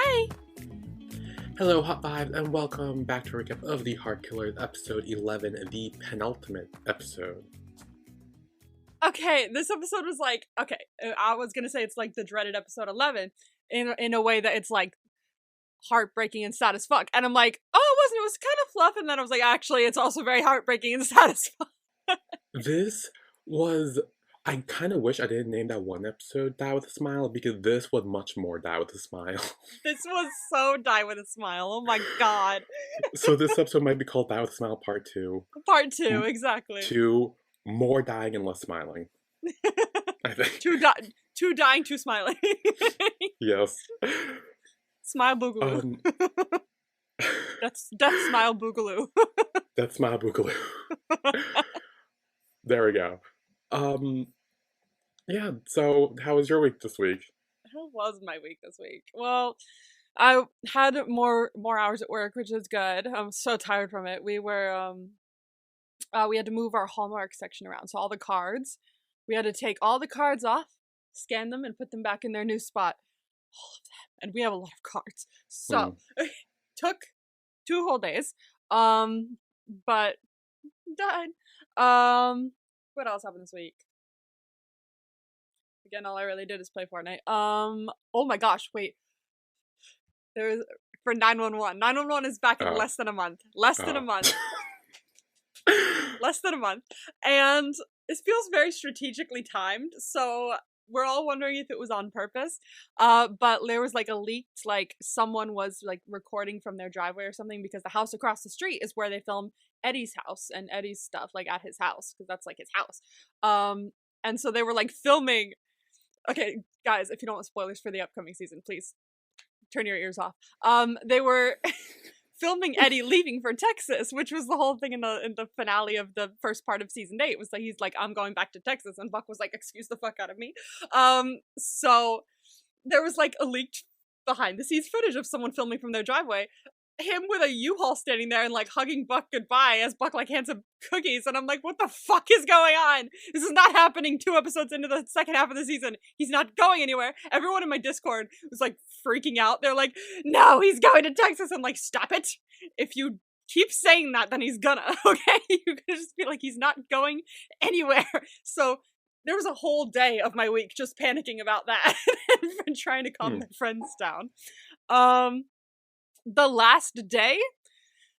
Hey! Hello, Hot Vibes, and welcome back to a recap of The Heart Killers, episode 11, the penultimate episode. Okay, this episode was like, I was gonna say it's like the dreaded episode 11 in a way that it's like heartbreaking and sad as fuck. And I'm like, oh, it was kind of fluff. And then I was like, actually, it's also very heartbreaking and sad as fuck. This was... I kind of wish I didn't name that one episode Die With a Smile, because this was much more Die With a Smile. This was so Die With a Smile. Oh my god. So this episode might be called Die With a Smile Part 2. Part 2, exactly. 2, more dying and less smiling. I think. Two dying, two smiling. Yes. Smile Boogaloo. That's Death Smile Boogaloo. Death Smile Boogaloo. There we go. Yeah, so how was your week this week? How was my week this week? Well, I had more hours at work, which is good. I'm so tired from it. We had to move our Hallmark section around. So all the cards, we had to take all the cards off, scan them, and put them back in their new spot. All of them. And we have a lot of cards. So took 2 whole days. But done. What else happened this week? Again, all I really did is play Fortnite. Oh my gosh, wait. There's for 911. 911 is back in less than a month. Less than a month. Less than a month. And it feels very strategically timed, so we're all wondering if it was on purpose. But there was like a leaked, like someone was like recording from their driveway or something, because the house across the street is where they film Eddie's house and Eddie's stuff, like at his house, because that's like his house. And so they were like filming. Okay, guys, if you don't want spoilers for the upcoming season, please turn your ears off. They were filming Eddie leaving for Texas, which was the whole thing in the finale of the first part of season 8. It was like, he's like, I'm going back to Texas, and Buck was like, excuse the fuck out of me. So there was like a leaked behind the scenes footage of someone filming from their driveway, him with a U-Haul standing there and like hugging Buck goodbye as Buck like hands him cookies, and I'm like, what the fuck is going on? This is not happening 2 episodes into the second half of the season. He's not going anywhere. Everyone in my Discord was like freaking out. They're like, no, he's going to Texas. I'm like, stop it. If you keep saying that, then he's gonna, okay? You can just be like, he's not going anywhere. So there was a whole day of my week just panicking about that and trying to calm my friends down. The last day,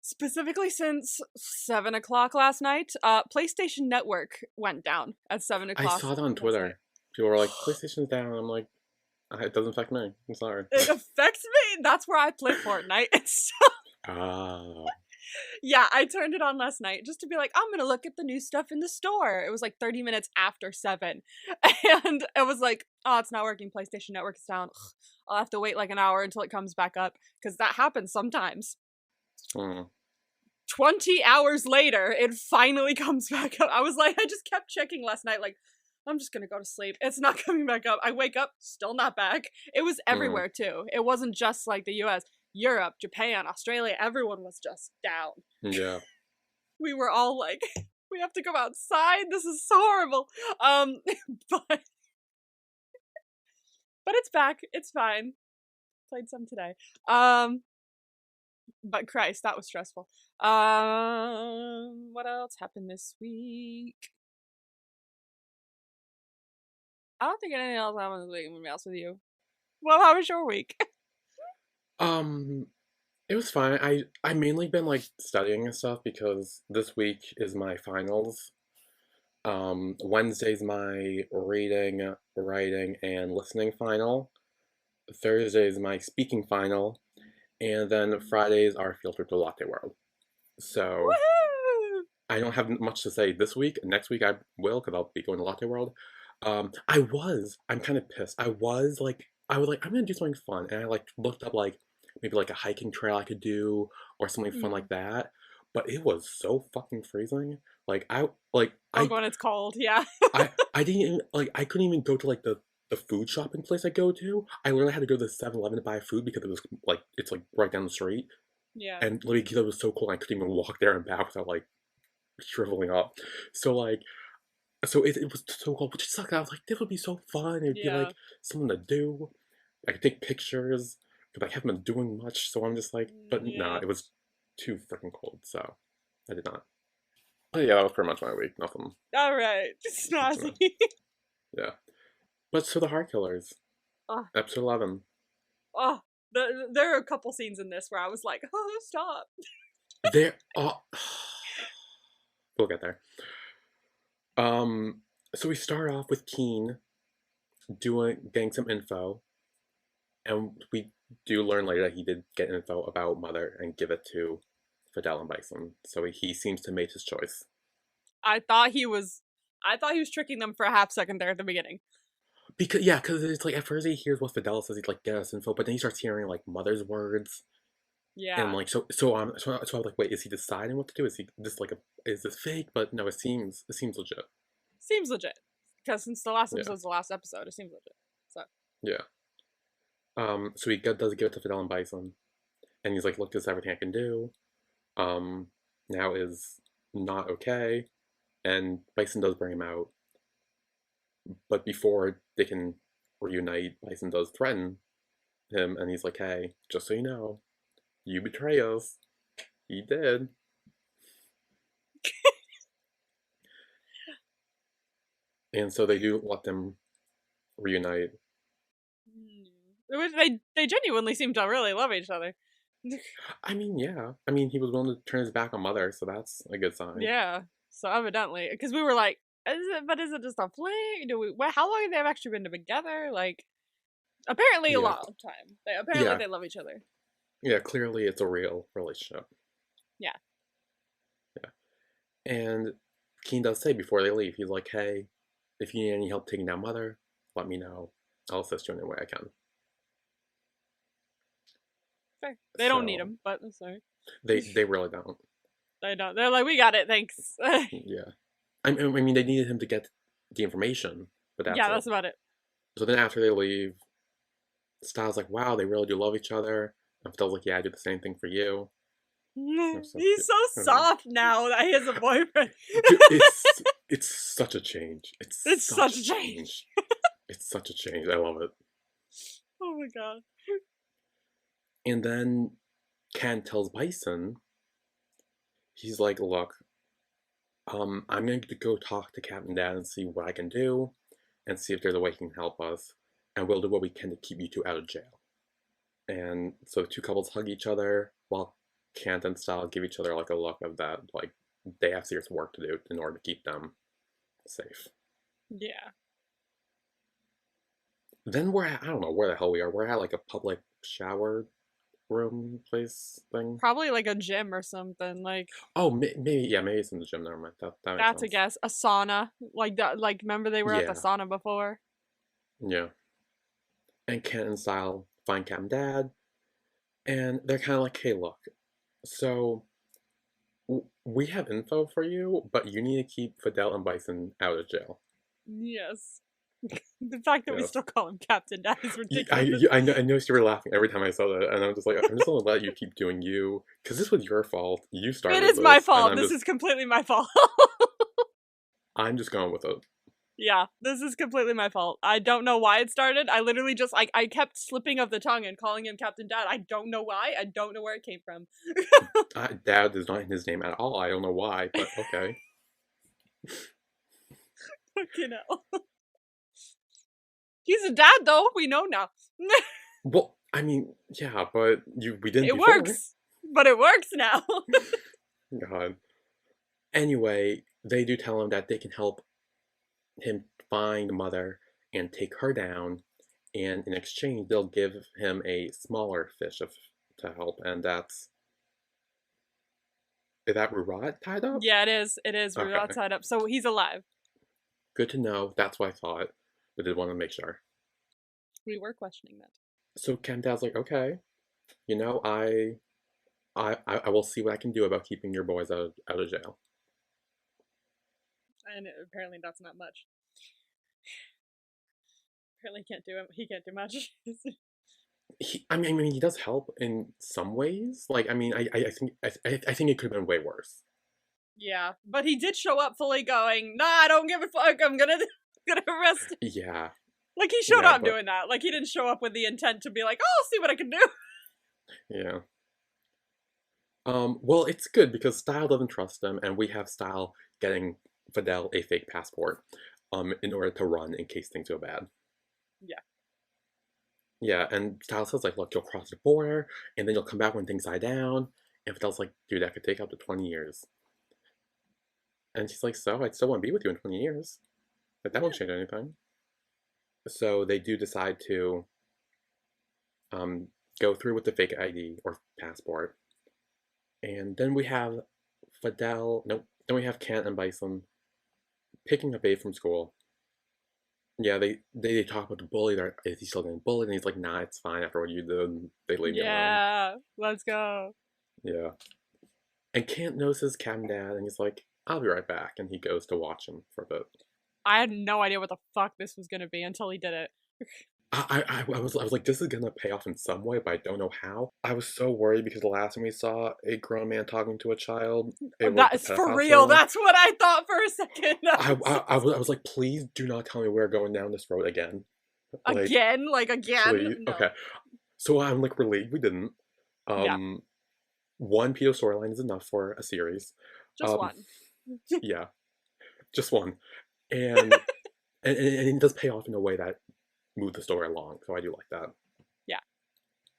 specifically since 7 o'clock last night, PlayStation Network went down at 7 o'clock. I saw it on Twitter. People were like, PlayStation's down. I'm like, it doesn't affect me. I'm sorry. It affects me? That's where I play Fortnite. So, yeah, I turned it on last night just to be like, I'm gonna look at the new stuff in the store. It was like 30 minutes after 7. And it was like, oh, it's not working. PlayStation Network is down. Ugh, I'll have to wait like an hour until it comes back up, because that happens sometimes. 20 hours later, it finally comes back up. I was like, I just kept checking last night, like, I'm just gonna go to sleep. It's not coming back up. I wake up, still not back. It was everywhere too. It wasn't just like the US. Europe, Japan, Australia, everyone was just down. Yeah. We were all like, we have to go outside. This is so horrible. But it's back. It's fine. Played some today. But Christ, that was stressful. What else happened this week? I don't think anything else happened this week, I'm gonna be honest with you. Well, how was your week? It was fine. I mainly been like studying and stuff, because this week is my finals. Wednesday's my reading, writing, and listening final. Thursday's my speaking final, and then Fridays are field trip to Latte World. So Woohoo! I don't have much to say this week. Next week I will, because I'll be going to Latte World. I'm kind of pissed. I was like, I'm gonna do something fun, and I like looked up like maybe like a hiking trail I could do or something fun like that. But it was so fucking freezing. When it's cold, yeah. I didn't even, I couldn't even go to like the food shopping place I go to. I literally had to go to the 7-Eleven to buy food, because it was like, it's like right down the street. Yeah. And literally, because it was so cold, I couldn't even walk there and back without like shriveling up. So like, so it was so cold, which sucked. I was like, this would be so fun. It'd be like something to do. I could take pictures. because I haven't been doing much, so I'm just like, but nah, Yeah. it was too freaking cold, so I did not. But yeah, that was pretty much my week. Nothing. All right. Nothing Snazzy. else. Yeah. But so the Heart Killers, Oh, episode 11. oh. There are a couple scenes in this where I was like, oh, stop. They're all. We'll get there. So we start off with Keen getting some info, and we do learn later that he did get info about Mother and give it to Fidel and Bison. So he seems to make his choice. I thought he was tricking them for a half second there at the beginning. Because it's like at first he hears what Fidel says, he's like, get us info, but then he starts hearing like Mother's words. And Yeah. like so I'm like, wait, is he deciding what to do? Is he this like is this fake? But no, it seems legit. Seems legit. Because since the last Yeah. episode's the last episode, it seems legit. So Yeah. So he does give it to Fidel and Bison, and he's like, look, this is everything I can do. Now is not okay, and Bison does bring him out, but before they can reunite, Bison does threaten him, and he's like, hey, just so you know, you betray us. He did. And so they do let them reunite. they genuinely seem to really love each other. I mean, yeah. I mean, he was willing to turn his back on Mother, so that's a good sign. Yeah. So evidently, because we were like, is it just a fling? How long have they actually been together? Like, apparently a Yeah. long time. Apparently Yeah. they love each other. Yeah, clearly it's a real relationship. Yeah. Yeah. And Keen does say before they leave, he's like, hey, if you need any help taking down Mother, let me know. I'll assist you in any way I can. Fair. They don't So- need him, but I'm sorry. They really don't. They don't. They're like, we got it, thanks. Yeah. I mean, they needed him to get the information, but that's yeah, it. that's about it. So then after they leave, Styles like, wow, they really do love each other. And Fidel's like, yeah, I do the same thing for you. so He's so soft now that he has a boyfriend. It's such a change. It's such a change. It's such a change. I love it. Oh my god. And then Ken tells Bison, he's like, look, I'm going to go talk to Captain Dad and see what I can do and see if there's a way he can help us. And we'll do what we can to keep you two out of jail. And so the two couples hug each other while Kent and Styles give each other like a look of that, like, they have serious work to do in order to keep them safe. Yeah. Then we're at, I don't know where the hell we are. We're at like a public shower room place thing. Probably like a gym or something. Like, Oh, maybe it's in the gym. Never mind. That makes that's a sense. guess. A sauna. Like that. Like, remember they were at the Yeah. sauna before? Yeah. And Kent and Style find Captain Dad, and they're kind of like, hey, look, so we have info for you, but you need to keep Fidel and Bison out of jail. Yes. The fact that we Yes. still call him Captain Dad is Yeah, ridiculous. I noticed you were laughing every time I saw that, and I'm just like, I'm just gonna let you keep doing you, because this was your fault. You started It is this, my and fault. This is completely my fault. I'm just going with it. Yeah, this is completely my fault. I don't know why it started. I literally just, I kept slipping of the tongue and calling him Captain Dad. I don't know why. I don't know where it came from. Dad is not in his name at all. I don't know why, but okay. Fucking hell. He's a dad, though. We know now. Well, I mean, yeah, but we didn't It before. works. But it works now. God. Anyway, they do tell him that they can help him find Mother and take her down, and in exchange, they'll give him a smaller fish to help, and that's... Is that Rurat tied up? Yeah, it is. It is. We're Okay. outside up. So he's alive. Good to know. That's what I thought, but did want to make sure. We were questioning that. So Dad's like, okay, you know, I will see what I can do about keeping your boys out of jail. And apparently that's not much. Apparently he can't do much. I mean, he does help in some ways. Like, I mean, I think it could have been way worse. Yeah, but he did show up fully going, nah, I don't give a fuck, I'm gonna arrest him. Yeah, Like, he showed Yeah, up but doing that. Like, he didn't show up with the intent to be like, oh, I'll see what I can do. yeah. Well, it's good because Style doesn't trust them, and we have Style getting Fidel a fake passport, in order to run in case things go bad. Yeah. Yeah, and Style says like, look, you'll cross the border, and then you'll come back when things die down. And Fidel's like, dude, that could take up to 20 years. And she's like, so I'd still want to be with you in 20 years. But that won't change anything. So they do decide to um, go through with the fake ID or passport. And then we have Fidel, no, then we have Kent and Bison picking up Abe from school. Yeah, they talk about the bully. Is he still getting bullied? And he's like, nah, it's fine after what you did. And they leave me alone. Yeah. Let's go. Yeah. And Kent knows his cam dad, and he's like, I'll be right back. And he goes to watch him for a bit. I had no idea what the fuck this was gonna be until he did it. I was like, this is gonna pay off in some way, but I don't know how. I was so worried because the last time we saw a grown man talking to a child, it was That the is for pedophile real. show. That's what I thought for a second. I was like, please do not tell me we're going down this road again. Like, Again? Like, again? please. No. Okay. So I'm like relieved we didn't. Yeah. One pedo storyline is enough for a series. Just one. Yeah, just one, and and it does pay off in a way that moved the story along. So I do like that. Yeah.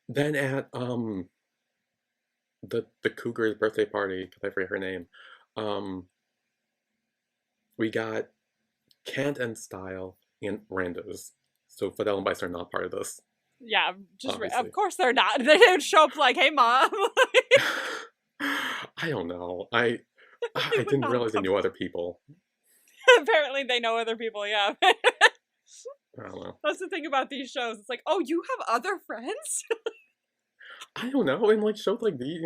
Then at the cougar's birthday party, because I forget her name, we got Kent and Style and Randos. So Fidel and Bison are not part of this. Yeah, just Obviously. of course they're not. They would show up like, "Hey, mom." I don't know. I would didn't not realize they come. knew other people. Apparently, they know other people. Yeah, I don't know. that's the thing about these shows. It's like, oh, you have other friends. I don't know. In like shows like these,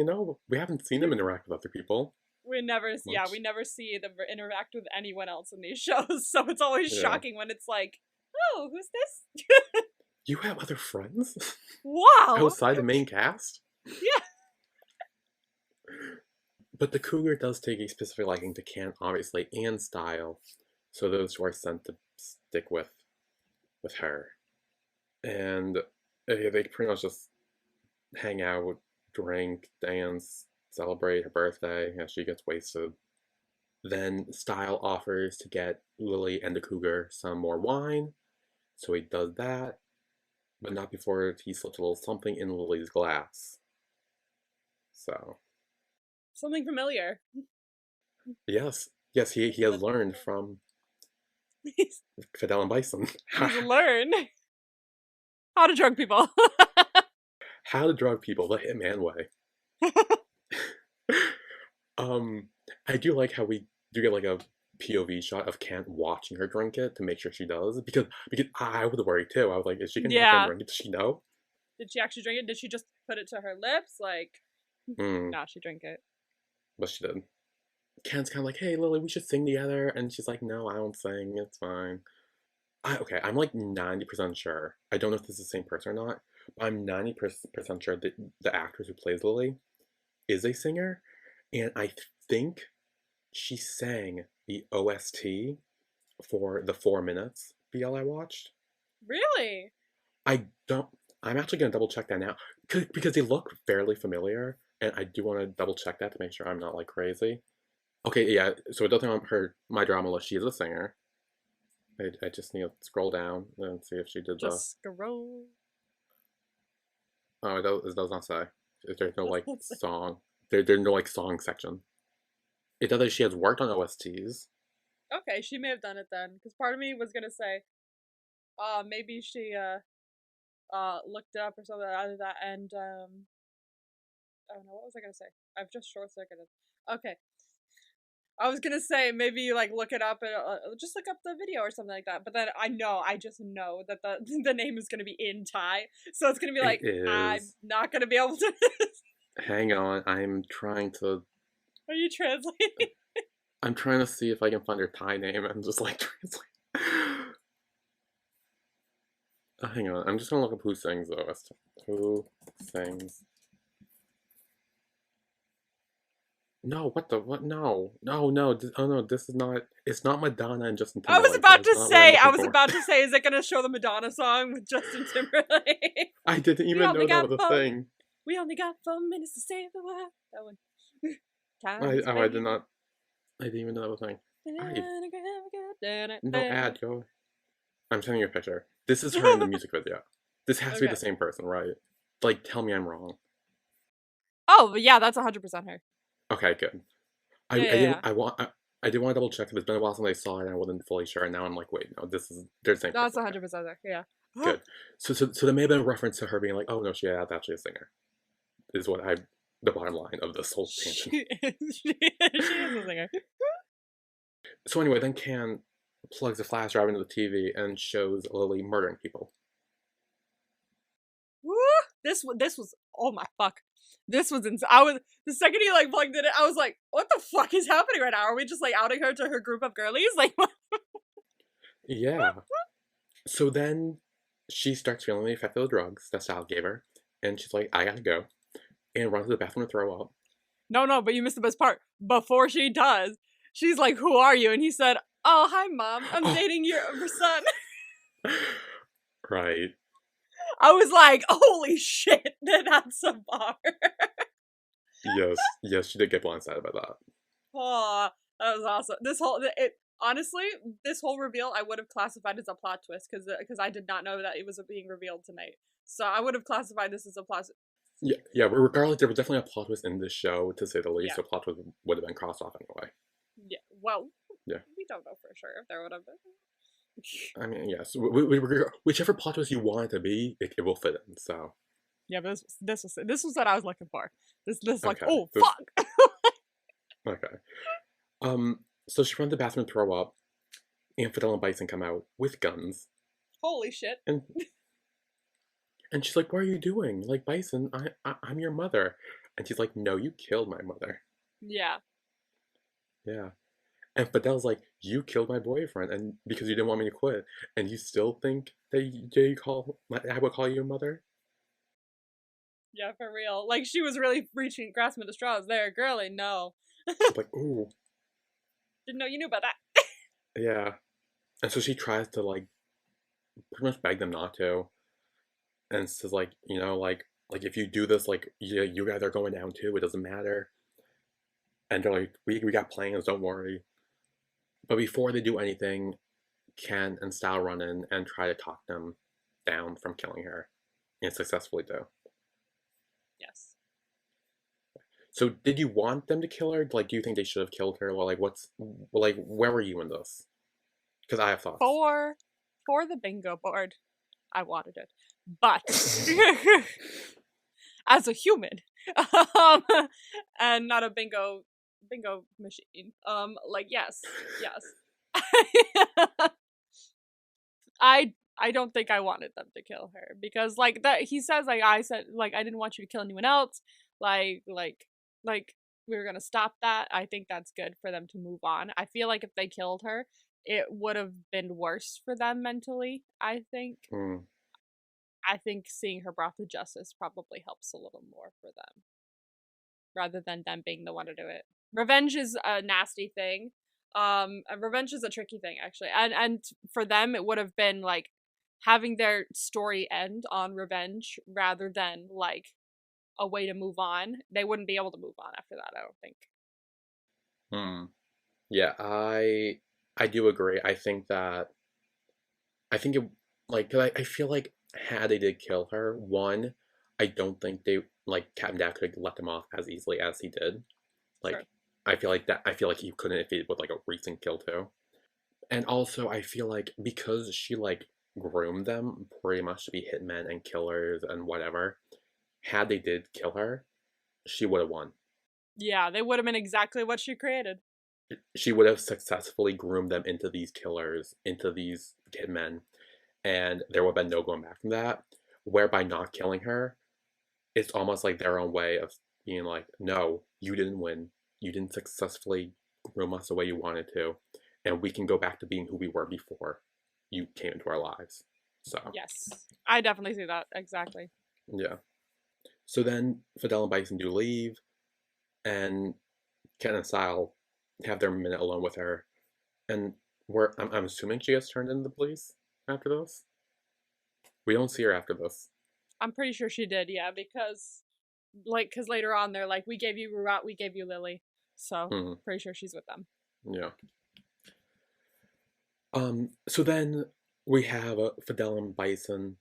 we haven't seen them interact with other people. We never, yeah, Much. we never see them interact with anyone else in these shows. So it's always Yeah. shocking when it's like, oh, who's this? You have other friends Wow. outside the main cast? Yeah. But the cougar does take a specific liking to Kent, obviously, and Style. So those two are sent to stick with her. And they pretty much just hang out, drink, dance, celebrate her birthday as she gets wasted. Then Style offers to get Lily and the cougar some more wine. So he does that, but not before he slips a little something in Lily's glass. So, Something familiar. yes, he has learned from He's Fidel and Bison learned how to drug people. how to drug people the Hitman way. I do like how we do get like a POV shot of Kent watching her drink it to make sure she does, because I was worried too. I was like, is she gonna Yeah. drink it? Does she know? Did she actually drink it? Did she just put it to her lips? Like, nah, she drank it. But she did. Kent's kind of like, hey Lily, we should sing together, and she's like, no, I don't sing. It's fine. I'm like 90% sure. I don't know if this is the same person or not, but I'm 90% sure that the actress who plays Lily is a singer, and I think she sang the OST for the 4 minutes BL I watched. Really? I'm actually going to double check that now, because they look fairly familiar, and I do want to double check that to make sure I'm not like crazy. Okay, yeah, so it doesn't on my drama list, she is a singer. I just need to scroll down and see if she did Just scroll. Oh, it does not say. There's no like song. There's no like song section. It does say she has worked on OSTs. Okay, she may have done it then, because part of me was gonna say, maybe she looked it up or something out of that, and oh no, what was I gonna say? I've just short circuited. Okay, I was gonna say maybe you like look it up and just look up the video or something like that. But then I just know that the name is gonna be in Thai, so it's gonna be like I'm not gonna be able to. Hang on, I'm trying to. Are you translating? I'm trying to see if I can find her Thai name and just like translate. Hang on, I'm just gonna look up who sings though. Who sings No, what the what? No, no, no. Oh no, this is not. It's not Madonna and Justin I was Timberlake. That about is to not what I'm say, I looking was for. about to say, is it gonna show the Madonna song with Justin Timberlake? I didn't We even only know that got was a 4, thing. we only got 4 minutes to save the world. That one. I Time's a oh I did baby. not. I didn't even know that was a thing. I no Okay. ad, Joe. I'm sending you a picture. This is her in the music video. This has to be the same person, right? Like, tell me I'm wrong. Oh, but yeah, that's 100% her. Okay, good. I, Yeah, I yeah, didn't. yeah. I did want to double check. It's been a while since I saw it, and I wasn't fully sure. And now I'm like, wait, no, this is they're the same That's person. Okay, 100% her. Yeah. good. So there may have been a reference to her being like, oh no, she that's actually a singer. Is what I the bottom line of this whole tangent. She is a singer. So anyway, then Can plugs a flash drive into the TV and shows Lily murdering people. Woo! This was oh my fuck. This was insane. I was the second he like plugged it in, I was like, what the fuck is happening right now? Are we just like outing her to her group of girlies? Like what? Yeah. So then she starts feeling the effect of the drugs that Sal gave her, and she's like, I gotta go, and runs to the bathroom to throw up. No, no, but you missed the best part. Before she does, she's like, "Who are you?" And he said, "Oh, hi, mom. I'm Oh, dating your son." right. I was like, "Holy shit, that's a bar." Yes, yes, she did get blindsided by that. Oh, that was awesome. Honestly, this whole reveal I would have classified as a plot twist because I did not know that it was being revealed tonight. So I would have classified this as a plot. Yeah, yeah. But regardless, there was definitely a plot twist in this show, to say the least. Yeah, So plot twist would have been crossed off anyway. yeah. Well, Yeah. we don't know for sure if there would have been. I mean, yes. Whichever plot twist you want it to be, it will fit in. So Yeah, but this was what I was looking for. This like, okay, oh fuck. okay. So she runs to the bathroom to throw up, and Fidel and Bison come out with guns, Holy shit. and she's like, "What are you doing? Like, Bison, I'm your mother." And she's like, "No, you killed my mother." Yeah. Yeah. And Fidel's like, "You killed my boyfriend, and because you didn't want me to quit, and you still think that I would call you a mother?" Yeah, for real. Like she was really grasping at the straws there, girly. No, She's like, "Ooh, didn't know you knew about that. yeah." And so she tries to like pretty much beg them not to, and says like, like if you do this, like you guys are going down too. It doesn't matter. And they're like, we got plans. Don't worry. But before they do anything, Ken and Sal run in and try to talk them down from killing her, and successfully do. Yes. So, did you want them to kill her? Like, do you think they should have killed her? Or like, where were you in this? Because I have thoughts. For the bingo board, I wanted it, but as a human, um, and not a bingo machine. Like yes. I don't think I wanted them to kill her because like that he says like I said like I didn't want you to kill anyone else like we were gonna stop that. I think that's good for them to move on. I feel like if they killed her, it would have been worse for them mentally. Hmm. I think seeing her brought to justice probably helps a little more for them rather than them being the one to do it. Revenge is a nasty thing. Revenge is a tricky thing actually, and for them it would have been like having their story end on revenge rather than like a way to move on. They wouldn't be able to move on after that. I don't think. Hmm. Yeah, I do agree. I think it like 'cause I feel like had they did kill her, one, I don't think they like Captain Dad could let them off as easily as he did. Sure. Like I feel like he couldn't if he with like a recent kill too. And also I feel like because she like groomed them pretty much to be hitmen and killers and whatever, had they did kill her, she would have won. Yeah, they would have been exactly what she created. She would have successfully groomed them into these killers, into these hitmen, and there would have been no going back from that. Whereby not killing her, it's almost like their own way of being like, no, you didn't win. You didn't successfully groom us the way you wanted to, and we can go back to being who we were before you came into our lives. So, Yes, I definitely see that exactly. yeah. So then Fidel and Bison do leave, and Ken and Sal have their minute alone with her, and I'm assuming she gets turned into the police after this. We don't see her after this. I'm pretty sure she did, yeah, because later on they're like, we gave you Ruat, we gave you Lily. So, Hmm. pretty sure she's with them. Yeah. So then we have Fidel and Bison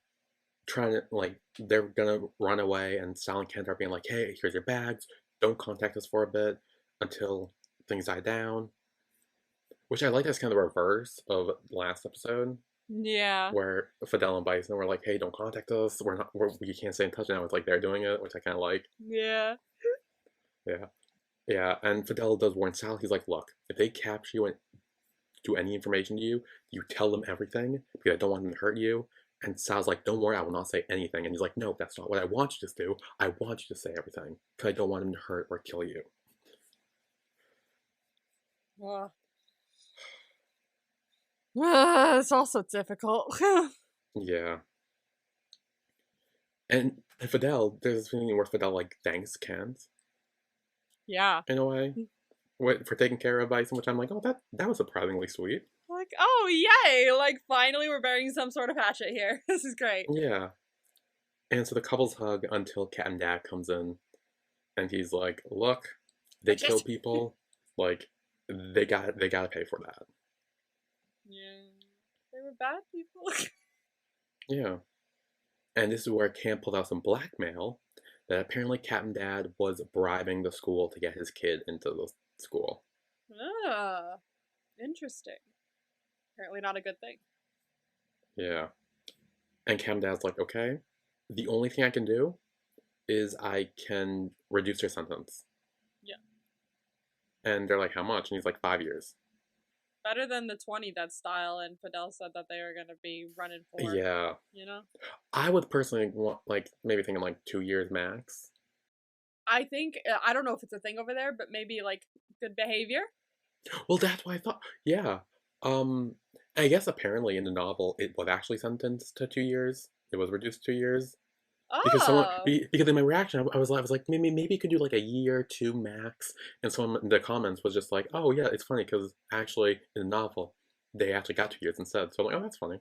trying to, like, they're gonna run away, and Sal and Kent are being like, hey, here's your bags. Don't contact us for a bit until things die down. Which I like as kind of the reverse of last episode, Yeah. where Fidel and Bison were like, hey, don't contact us. We can't stay in touch now. It's like they're doing it, which I kind of like. Yeah. Yeah. Yeah. And Fidel does warn Sal. He's like, look, if they capture you and do any information to you, you tell them everything because I don't want them to hurt you. And Sal's like, don't worry, I will not say anything. And he's like, no, that's not what I want you to do. I want you to say everything because I don't want them to hurt or kill you. Uh, it's also difficult. Yeah. And Fidel, there's this thing where Fidel like thanks Kent Yeah. in a way for taking care of Bison, which I'm like, oh, that was surprisingly sweet. Like, oh, yay! Like, finally we're burying some sort of hatchet here. This is great. Yeah. And so the couples hug until Cat and Dad comes in, and he's like, look, they kill people, like, they gotta pay for that. Yeah. They were bad people. Yeah. And this is where Cam pulled out some blackmail that apparently Cat and Dad was bribing the school to get his kid into the school. Ah, interesting. Apparently not a good thing. Yeah. And Cat and Dad's like, okay, the only thing I can do is I can reduce your sentence. Yeah. And they're like, how much? And he's like, 5 years. Better than the 20 that Style and Fidel said that they were going to be running for. Yeah. You know? I would personally want, like, maybe thinking like 2 years max. I think, I don't know if it's a thing over there, but maybe like good behavior. Well, that's what I thought. Yeah. I guess apparently in the novel it was actually sentenced to 2 years. It was reduced to 2 years. Oh. Because in my reaction I was like maybe you could do like a year, 2 max, and someone in the comments was just like, oh yeah, it's funny because actually in the novel they actually got 2 years instead. So I'm like, oh, that's funny.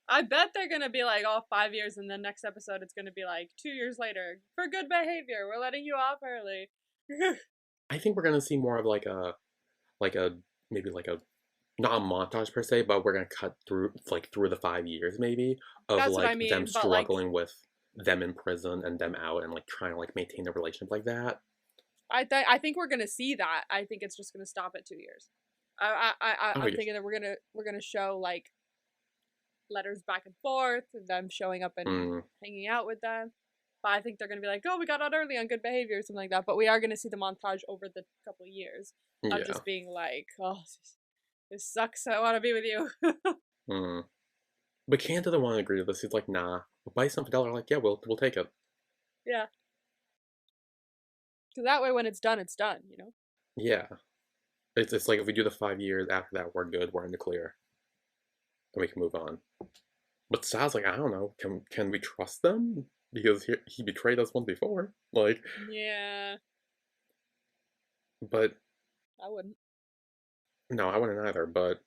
I bet they're going to be like, oh, 5 years, and then next episode it's going to be like 2 years later. For good behavior, we're letting you off early. I think we're gonna see more of like a maybe like a not a montage per se, but we're gonna cut through the 5 years maybe of That's like what I mean, them but like, struggling with them in prison and them out and like trying to like maintain a relationship like that. I think we're gonna see that. I think it's just gonna stop at 2 years. I'm Oh yeah. thinking that we're gonna show like letters back and forth, and them showing up and hanging out with them. But I think they're gonna be like, oh, we got out early on good behavior or something like that. But we are gonna see the montage over the couple of years of Yeah. just being like, oh, this sucks. I want to be with you. Mm. But Kant doesn't want to agree to this. He's like, nah. But Bison and Fidel are like, yeah, we'll take it. Yeah. Because that way, when it's done, you know? Yeah. It's like if we do the 5 years after that, we're good. We're in the clear. And we can move on. But Sal's like, I don't know. Can we trust them? Because he betrayed us once before. Like. Yeah. But. I wouldn't. No, I wouldn't either. But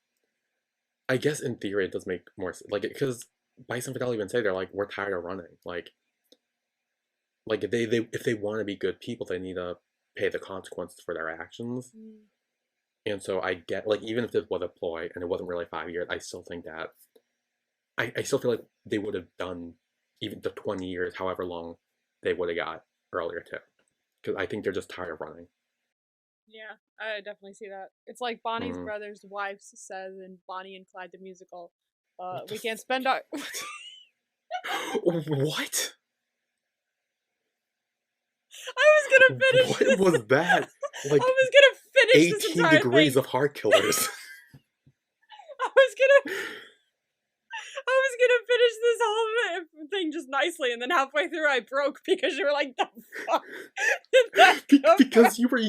I guess in theory it does make more sense. Like, because Bison and Fidel even say they're like, we're tired of running. Like if they want to be good people, they need to pay the consequences for their actions. And so I get, like, even if this was a ploy and it wasn't really 5 years, I still think that I still feel like they would have done even the 20 years, however long they would have got earlier too. Because I think they're just tired of running. Yeah, I definitely see that. It's like Bonnie's brother's wife says in Bonnie and Clyde the musical, we can't spend our... What? I was gonna finish What was that? Like, I was gonna finish 18 degrees of heart killers. I was gonna finish this whole thing just nicely, and then halfway through I broke because you were like, "The fuck did that come because you were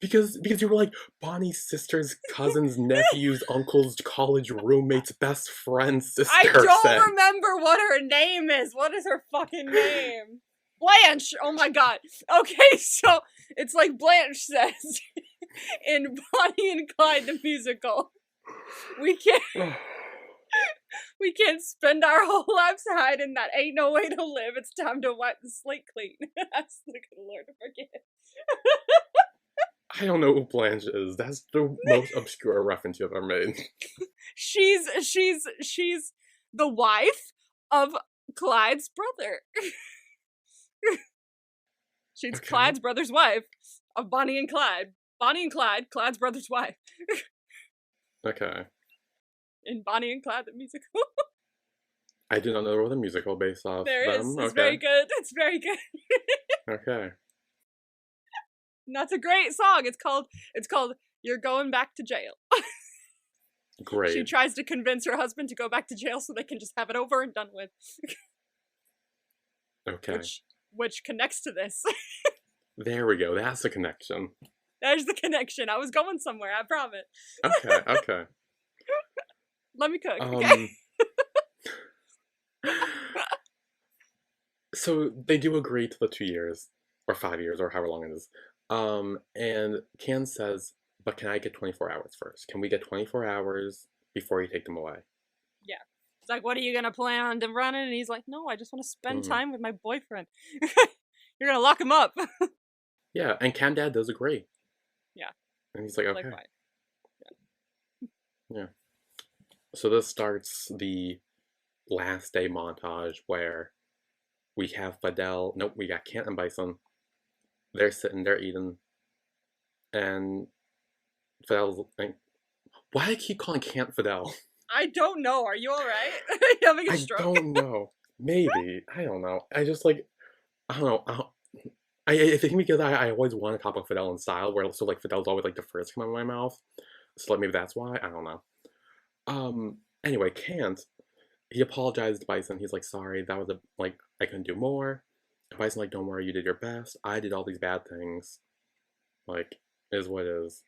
because you were like Bonnie's sister's cousin's nephew's uncle's college roommate's best friend's sister. I don't remember what her name is. What is her fucking name? Blanche. Oh my god. Okay, so It's like Blanche says in Bonnie and Clyde the musical. We can't we can't spend our whole lives hiding. That ain't no way to live. It's time to wipe the slate clean. Ask the good Lord to forgive. I don't know who Blanche is. That's the most obscure reference you've ever made. She's the wife of Clyde's brother. She's Okay. Clyde's brother's wife of Bonnie and Clyde. Bonnie and Clyde, Clyde's brother's wife. Okay. In Bonnie and Clyde the musical. I do not know there was a musical based off There is. them. It's Okay. very good. It's very good. Okay. And that's a great song. It's called You're Going Back to Jail. Great. She tries to convince her husband to go back to jail so they can just have it over and done with. Okay. Which connects to this. There we go. That's the connection. There's the connection. I was going somewhere, I promise. Okay. Okay. Let me cook, okay? So they do agree to the 2 years or 5 years or however long it is. And Can says, but can I get 24 hours first? Can we get 24 hours before you take them away? Yeah. It's like, what are you gonna plan on them running? And he's like, no, I just want to spend time with my boyfriend. You're gonna lock him up. Yeah, and Can Dad does agree. Yeah. And he's like, okay. Like, fine. Yeah. So this starts the last day montage where we have Fidel. Nope, we got Kant and Bison. They're sitting, they're eating. And Fidel's like, why do I keep calling Kant Fidel? I don't know. Are you alright? You having a stroke? I don't know. Maybe. I don't know. I just like, I don't know. I think because I always want to talk about Fidel in style, where so like Fidel's always like the first to come out of my mouth. So like maybe that's why. I don't know. Anyway, Kant, he apologized to Bison. He's like, sorry, that was like I couldn't do more. And Bison like, don't worry, you did your best. I did all these bad things. Like, is what it is.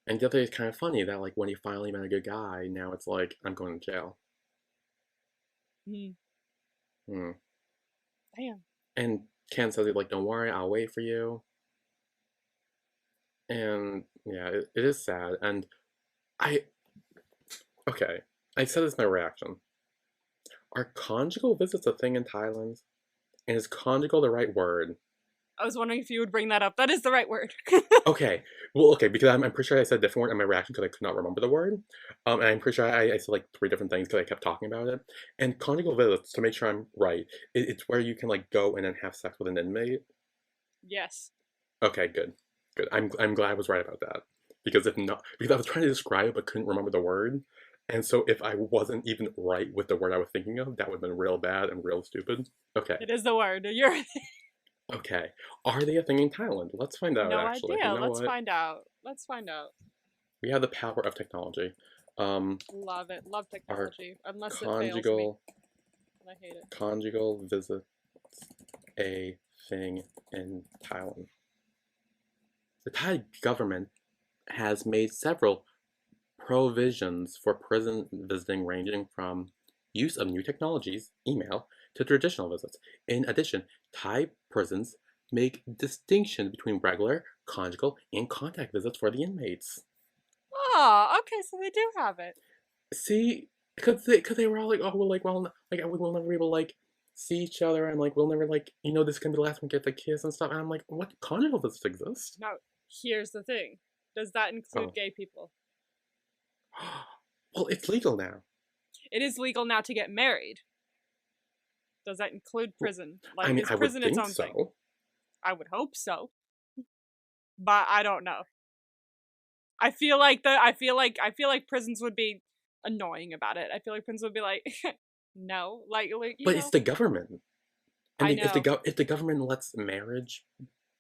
And the other thing is kind of funny that like when he finally met a good guy, now it's like I'm going to jail. Damn. And Ken says he's like, don't worry, I'll wait for you. And yeah, it is sad. And okay, I said this in my reaction. Are conjugal visits a thing in Thailand? And is conjugal the right word? I was wondering if you would bring that up. That is the right word. Okay. Well, okay, because I'm pretty sure I said a different word in my reaction because I could not remember the word. And I'm pretty sure I said like 3 different things because I kept talking about it. And conjugal visits, to make sure I'm right, it's where you can like go and then have sex with an inmate. Yes. Okay, good. Good. I'm glad I was right about that. Because if not, because I was trying to describe it but couldn't remember the word. And so if I wasn't even right with the word I was thinking of, that would have been real bad and real stupid. Okay. It is the word. You're Okay. Are they a thing in Thailand? Let's find out, no actually. idea. You know Let's what? find out. Let's find out. We have the power of technology. Love it. Love technology. Unless it fails me. Conjugal, I hate it. conjugal visits a thing in Thailand. The Thai government has made several provisions for prison visiting ranging from use of new technologies, email, to traditional visits. In addition, Thai prisons make distinction between regular, conjugal, and contact visits for the inmates. Oh, okay, so they do have it. See, because they were all like, oh, well, like we'll never be able to like see each other, and like we'll never like this can be the last one get the kiss and stuff. And I'm like, what conjugal visits exist? Now, here's the thing. Does that include gay people? Well, it's legal now. It is legal now to get married. Does that include prison? Like, I mean, is I would prison its think own so. thing? I would hope so. But I don't know. I feel like prisons would be annoying about it. I feel like prisons would be like, no, like but it's the government. And I know. if the government lets marriage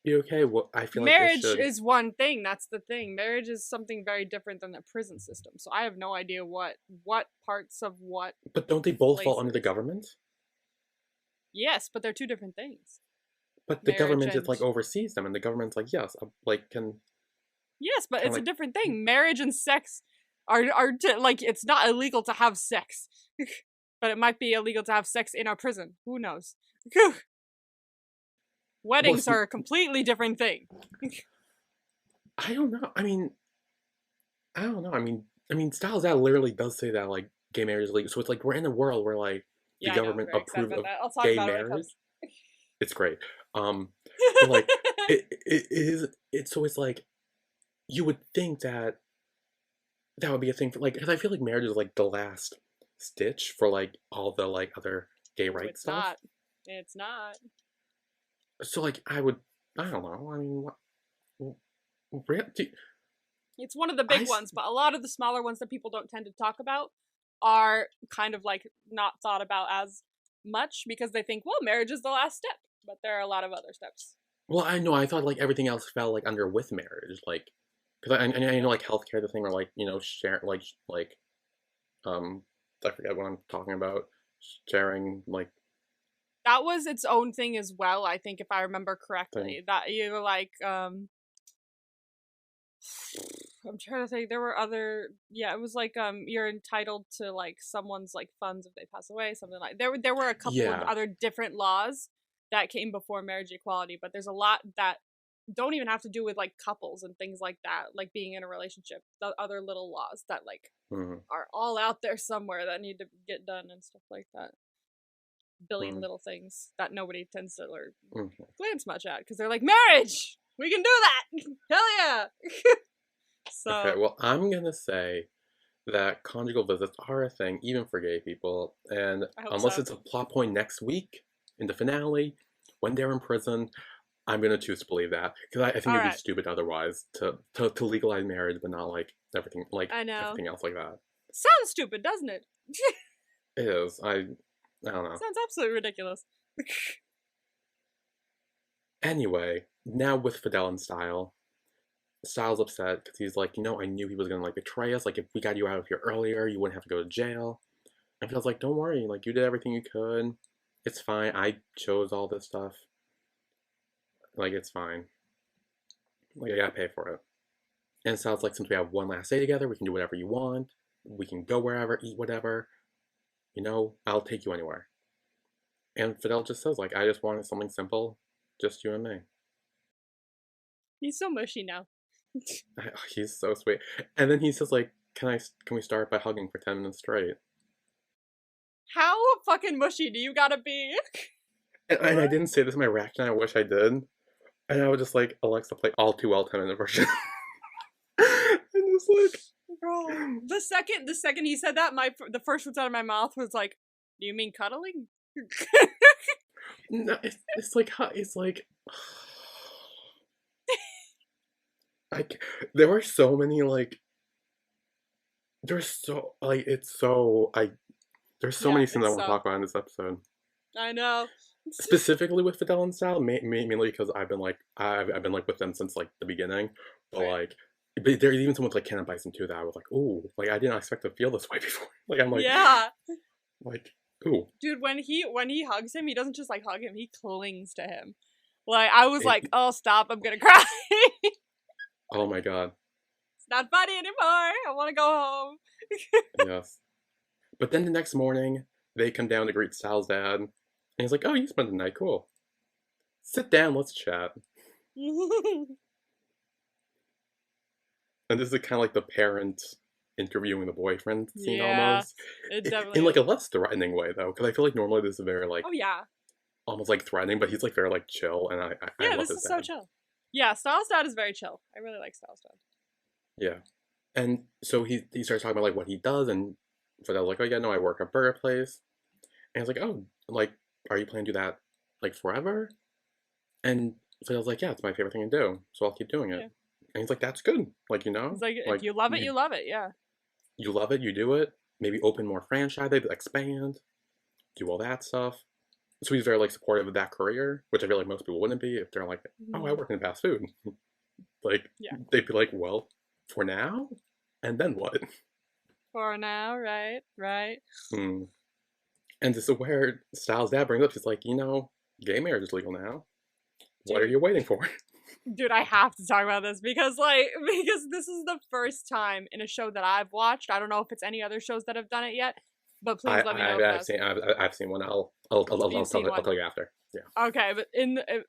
be okay, well, I feel marriage like is one thing. That's the thing. Marriage is something very different than the prison system. So I have no idea what parts of what. But don't they both places. fall under the government? Yes, but they're two different things. But the Marriage government and... is like oversees them, and the government's like, yes, like can. Yes, but it's like... a different thing. Marriage and sex are like it's not illegal to have sex, but it might be illegal to have sex in our prison. Who knows? Well, Weddings are a completely different thing. I don't know. I don't know. Styles Dad literally does say that like gay marriage is legal. So it's like we're in a world where like the Yeah, I know. I'm government very excited approves about of that. I'll talk gay about it when it marriage. comes. It's great. Um, but like it is it's so it's like you would think that that would be a thing for like because I feel like marriage is like the last stitch for like all the like other gay Oh, rights it's stuff. not. It's not. So like I don't know. I mean, It's one of the I big ones, but a lot of the smaller ones that people don't tend to talk about are kind of like not thought about as much because they think, well, marriage is the last step, but there are a lot of other steps. well I know I thought like everything else fell like under with marriage like because I know like healthcare the thing or like share like um I forget what I'm talking about sharing like That was its own thing as well, I think, if I remember thing. correctly. That you were like, I'm trying to think. There were other, yeah. It was like, you're entitled to like someone's like funds if they pass away, something like. There were a couple of Yeah. other different laws that came before marriage equality, but there's a lot that don't even have to do with like couples and things like that, like being in a relationship. The other little laws that like Mm-hmm. are all out there somewhere that need to get done and stuff like that. Billion little things that nobody tends to or Mm-hmm. glance much at because they're like marriage. We can do that. Hell yeah. Okay, So well, I'm gonna say that conjugal visits are a thing, even for gay people, and I hope unless so. it's a plot point next week in the finale, when they're in prison, I'm gonna choose to believe that because I think All it'd be right. stupid otherwise to legalize marriage, but not like I know. everything else like that. Sounds stupid, doesn't it? It is. I don't know. Sounds absolutely ridiculous. Anyway, now with Fidel and Styles upset because he's like, I knew he was gonna like betray us. Like if we got you out of here earlier, you wouldn't have to go to jail. And Fidel's like, don't worry, like you did everything you could. It's fine. I chose all this stuff. Like it's fine. Like I gotta pay for it. And Styles like, since we have one last day together, we can do whatever you want. We can go wherever, eat whatever. I'll take you anywhere. And Fidel just says like, I just wanted something simple, just you and me. He's so mushy now. He's so sweet. And then he says like, can we start by hugging for 10 minutes straight? How fucking mushy do you gotta be? And I didn't say this in my reaction. I wish I did. And I was just like, Alexa, play all too well 10-minute version. And just like, Bro, the second he said that, the first words out of my mouth was like, "Do you mean cuddling?" no, it's like like there were so many like there's so like it's so I there's so Yeah, many things I it's want to so. talk about in this episode. I know. Specifically with Fidel and Sal, mainly because I've been like with them since like the beginning, but Right. like. But there's even someone like Ken and Bison too that I was like, ooh, like I didn't expect to feel this way before. Like I'm Yeah. like, ooh. Dude, when he hugs him, he doesn't just like hug him, he clings to him. Like I was like, "Oh, stop, I'm going to cry." Oh my god. It's not funny anymore. I want to go home. Yes. But then the next morning, they come down to greet Sal's dad, and he's like, "Oh, you spent the night, cool. Sit down, let's chat." And this is kind of like the parent interviewing the boyfriend scene Yeah, almost, it definitely in is. like a less threatening way though, because I feel like normally this is very like Oh yeah. almost like threatening, but he's like very like chill, and I Yeah, love this his is so dad. chill. Yeah, Styles dad is very chill. I really like Styles dad. Yeah, and so he starts talking about like what he does, and for that like, oh yeah, no, I work at a burger place, and he's like, oh, like, are you planning to do that like forever? And so I was like, yeah, it's my favorite thing to do, so I'll keep doing it. Yeah. And he's like, that's good. Like, It's like if like you love it, you love it. Yeah. you love it, you do it. Maybe open more franchises, expand, do all that stuff. So he's very like supportive of that career, which I feel like most people wouldn't be if they're like, oh, I Mhm. work in fast food. Like Yeah. they'd be like, well, for now, and then what? For now, right? Right. Hmm. And this is where Styles' dad brings up, he's like, gay marriage is legal now. What are Dude. you waiting for? Dude, I have to talk about this because because this is the first time in a show that I've watched. I don't know if it's any other shows that have done it yet, but please let me know if that's I've seen one. you've seen I'll one. tell you after. Yeah. Okay, but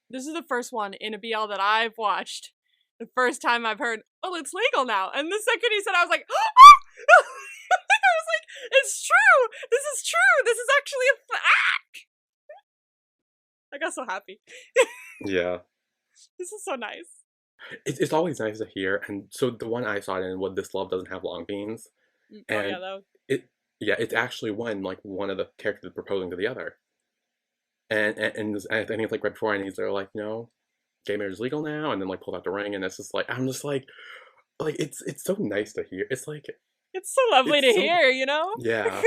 this is the first one in a BL that I've watched. The first time I've heard, oh, it's legal now. And the second he said, I was like, oh! I was like, it's true. This is true. This is actually a fact. I got so happy. Yeah. This is so nice. It's always nice to hear. And so the one I saw it in, what, This Love Doesn't Have Long Beans. Oh And yeah, though. it's actually when like one of the characters is proposing to the other. And I think it's like right before, and they're like, no, gay marriage is legal now, and then like pulled out the ring, and it's just like, I'm just like it's so nice to hear. It's like It's so lovely to so, hear, you know? yeah,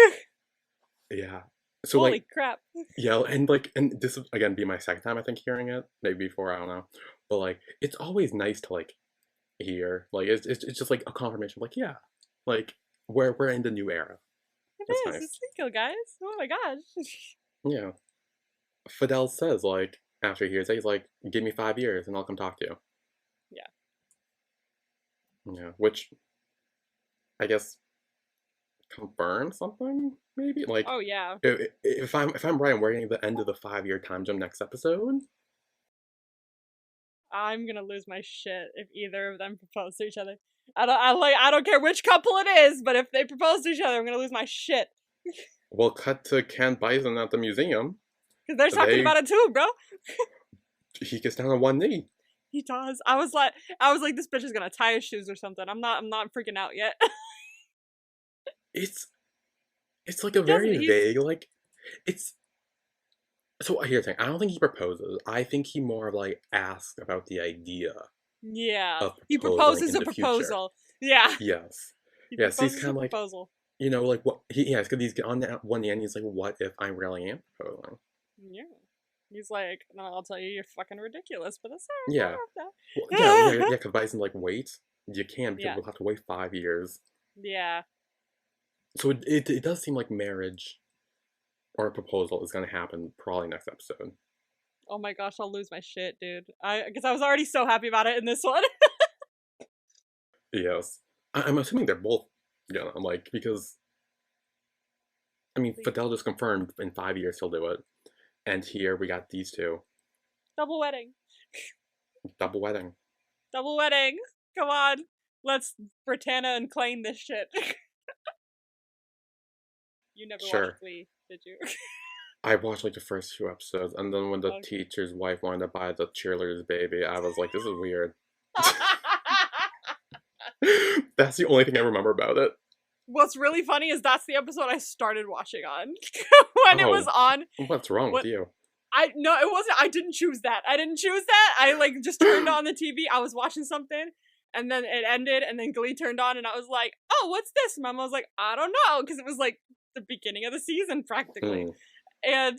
yeah. So Holy like, crap. yeah, and this would again be my second time I think hearing it, maybe before, I don't know, but like it's always nice to like hear, like it's just like a confirmation, like yeah, like we're in the new era. It That's is. nice. It's legal, guys. Oh my gosh. Yeah. Fidel says like after he hears it, he's like, give me 5 years and I'll come talk to you. Yeah. Yeah, which I guess confirms something, maybe. Like, Oh yeah. if I'm right, we're getting the end of the 5 year time jump next episode. I'm gonna lose my shit if either of them propose to each other. I don't care which couple it is, but if they propose to each other, I'm gonna lose my shit. We'll cut to Ken Bison at the museum. Because they're talking about it too, bro. He gets down on one knee. He does. I was like, this bitch is gonna tie his shoes or something. I'm not freaking out yet. It's like a very vague, like, it's, so here's the thing, I don't think he proposes. I think he more of like asks about the idea. Yeah. Of He proposes a proposal. Yeah. Yes. He Yes, he's proposes kind a of like, proposal. you know, like what he, yeah, because he's on that one end, he's like, what if I really am proposing? Yeah. He's like, no, I'll tell you, you're fucking ridiculous, but that's Yeah. alright. Well, yeah, because Bison's like, wait, you can't, because Yeah. we'll have to wait 5 years. Yeah. So it does seem like marriage or a proposal is going to happen probably next episode. Oh my gosh, I'll lose my shit, dude. Because I was already so happy about it in this one. Yes. I'm assuming they're both, you know, like, because, I mean, Fidel just confirmed in 5 years he'll do it. And here we got these two. Double wedding. Double wedding. Double wedding. Come on. Let's Britannia and claim this shit. You never watched Glee, did you? I watched like the first few episodes, and then when the teacher's wife wanted to buy the cheerleader's baby, I was like, this is weird. That's the only thing I remember about it. What's really funny is that's the episode I started watching on. When it was on. What's wrong with you? No, it wasn't. I didn't choose that. I like just turned on the TV. I was watching something, and then it ended, and then Glee turned on, and I was like, oh, what's this? And Mama was like, I don't know, because it was like the beginning of the season practically. And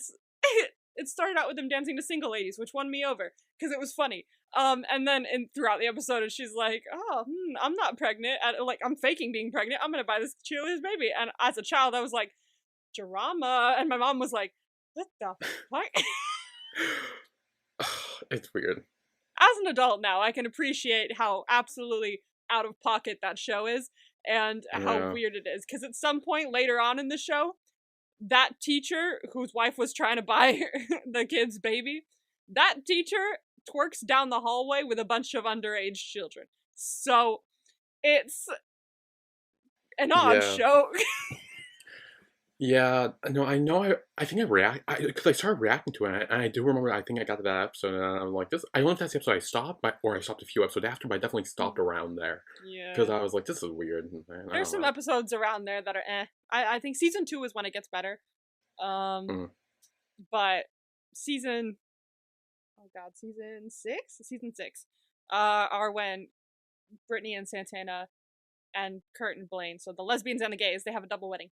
it started out with them dancing to Single Ladies, which won me over because it was funny. And then throughout the episode, she's like, oh, I'm not pregnant. Like, I'm faking being pregnant. I'm gonna buy this cheerleader's baby. And as a child, I was like, drama. And my mom was like, what the fuck? It's weird. As an adult now, I can appreciate how absolutely out of pocket that show is and how weird it is. Because at some point later on in the show, that teacher whose wife was trying to buy the kid's baby, that teacher twerks down the hallway with a bunch of underage children. So it's an odd show. Yeah, no, I know. I think because I started reacting to it, and I do remember. I think I got to that episode, and I'm like, this. I don't know if that's the episode I stopped, or I stopped a few episodes after, but I definitely stopped around there. Yeah, because I was like, this is weird. There's some episodes around there that are eh. I think season 2 is when it gets better. But season 6 are when Brittany and Santana and Kurt and Blaine, so the lesbians and the gays, they have a double wedding.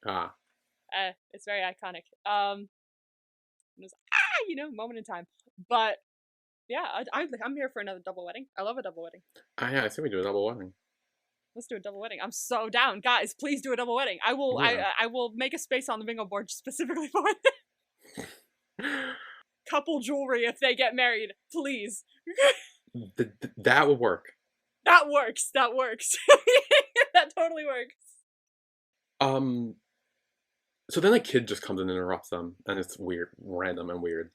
It's very iconic. It was moment in time. But yeah, I'm here for another double wedding. I love a double wedding. Yeah, I say we do a double wedding. Let's do a double wedding. I'm so down, guys. Please do a double wedding. I will. Yeah. I will make a space on the bingo board specifically for it. Couple jewelry if they get married, please. That would work. That works. That totally works. So then a kid just comes and interrupts them, and it's weird, random and weird.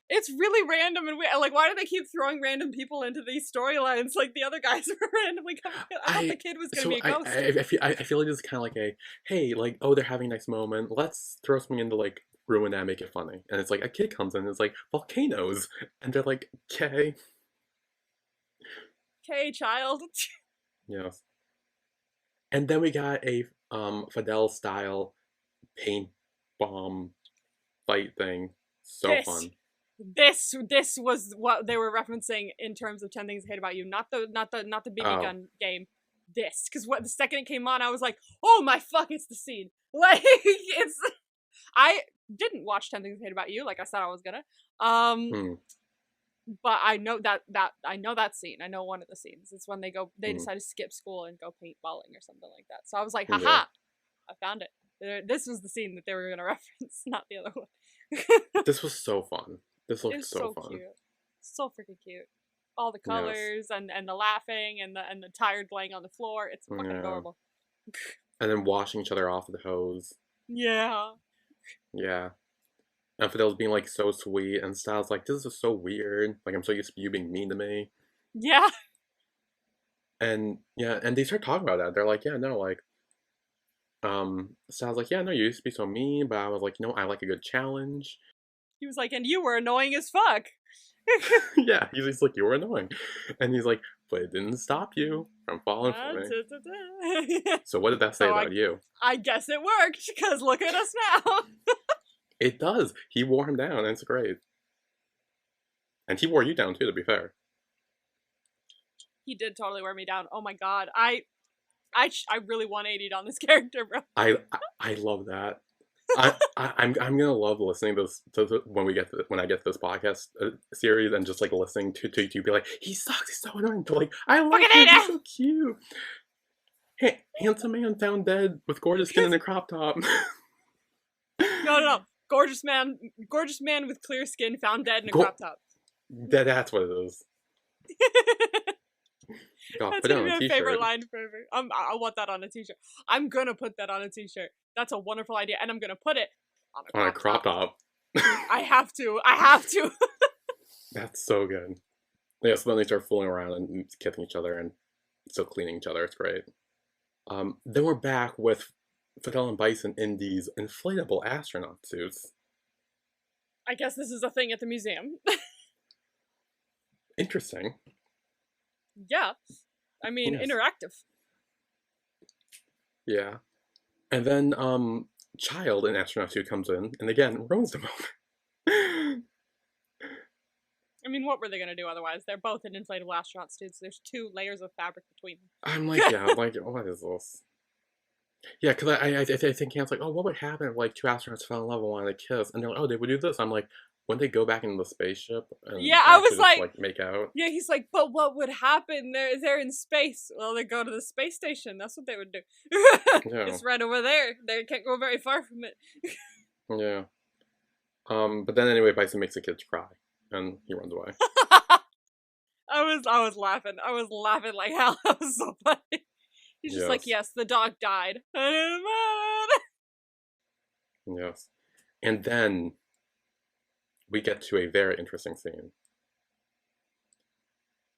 It's really random and weird. Like, why do they keep throwing random people into these storylines? Like, the other guys were randomly coming. I thought the kid was going to be a ghost. I feel like this is kind of like a, hey, like, oh, they're having a nice moment. Let's throw something into, like, ruin that and make it funny. And it's like, a kid comes in and it's like, volcanoes. And they're like, okay. Okay, child. Yes. And then we got a Fidel-style paint bomb fight thing. So fun. This was what they were referencing in terms of 10 Things I Hate About You, not the BB gun game. This, because what the second it came on, I was like, oh my fuck, it's the scene. Like, it's. I didn't watch 10 Things I Hate About You, like I said I was gonna. But I know that scene. I know one of the scenes. It's when they decide to skip school and go paintballing or something like that. So I was like, haha, yeah. I found it. This was the scene that they were gonna reference, not the other one. This was so fun. This looked so fun. Cute. So freaking cute. All the colors and the laughing and the tired laying on the floor. It's fucking adorable. And then washing each other off with the hose. Yeah. Yeah. And Fidel's being like so sweet, and Styles like, this is so weird. Like, I'm so used to you being mean to me. Yeah. And and they start talking about that. They're like, yeah, no, like, Styles like, yeah, no, you used to be so mean, but I was like, I like a good challenge. He was like, and you were annoying as fuck. Yeah, he's like, you were annoying. And he's like, but it didn't stop you from falling for me. So what did that say about you? I guess it worked, because look at us now. It does. He wore him down, and it's great. And he wore you down, too, to be fair. He did totally wear me down. Oh my god. I really 180'd on this character, bro. I love that. I'm gonna love listening to when I get to this podcast series and just like listening to you be like, he sucks, he's so annoying, to like, I love him, he's so cute. Hey, handsome man found dead with gorgeous skin and a crop top. No. Gorgeous man with clear skin found dead in a crop top. That's what it is. God, that's put it on gonna a be my t-shirt. favorite line forever. I want that on a t-shirt. I'm gonna put that on a t-shirt. That's a wonderful idea, and I'm gonna put it on a crop top. I have to. That's so good. Yeah, so then they start fooling around and kissing each other and still cleaning each other. It's great. Then we're back with Fidel and Bison in these inflatable astronaut suits. I guess this is a thing at the museum. Interesting. Yeah. I mean, yes. Interactive. Yeah. And then, Child in astronaut suit comes in, and again, ruins the moment. I mean, what were they gonna do otherwise? They're both in inflatable astronaut suits. There's 2 layers of fabric between them. I'm like, what is this? Yeah, because I think Cam's like, oh, what would happen if, like, 2 astronauts fell in love and wanted to kiss? And they're like, oh, they would do this. I'm like, wouldn't they go back into the spaceship? And I was just, like, make out? Yeah, he's like, but what would happen? They're in space. Well, they go to the space station. That's what they would do. It's right over there. They can't go very far from it. Yeah. But then anyway, Bison makes the kids cry, and he runs away. I was laughing. I was laughing like hell. That was so funny. He's just like, yes, the dog died. Yes. And then we get to a very interesting scene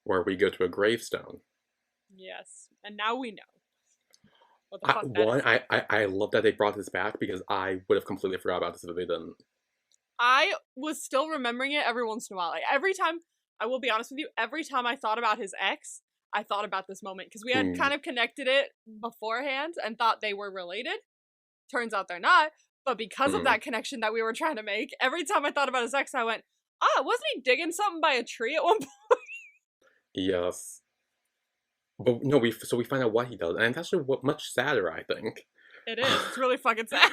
where we go to a gravestone. Yes. And now we know what the fuck that is. I love that they brought this back, because I would have completely forgot about this if they didn't. I was still remembering it every once in a while. Like, every time, I will be honest with you, every time I thought about his ex, I thought about this moment, because we had kind of connected it beforehand and thought they were related. Turns out they're not. But because of that connection that we were trying to make, every time I thought about his ex, I went, wasn't he digging something by a tree at one point? Yes. But no, we find out what he does, and it's actually much sadder, I think. It is. It's really fucking sad.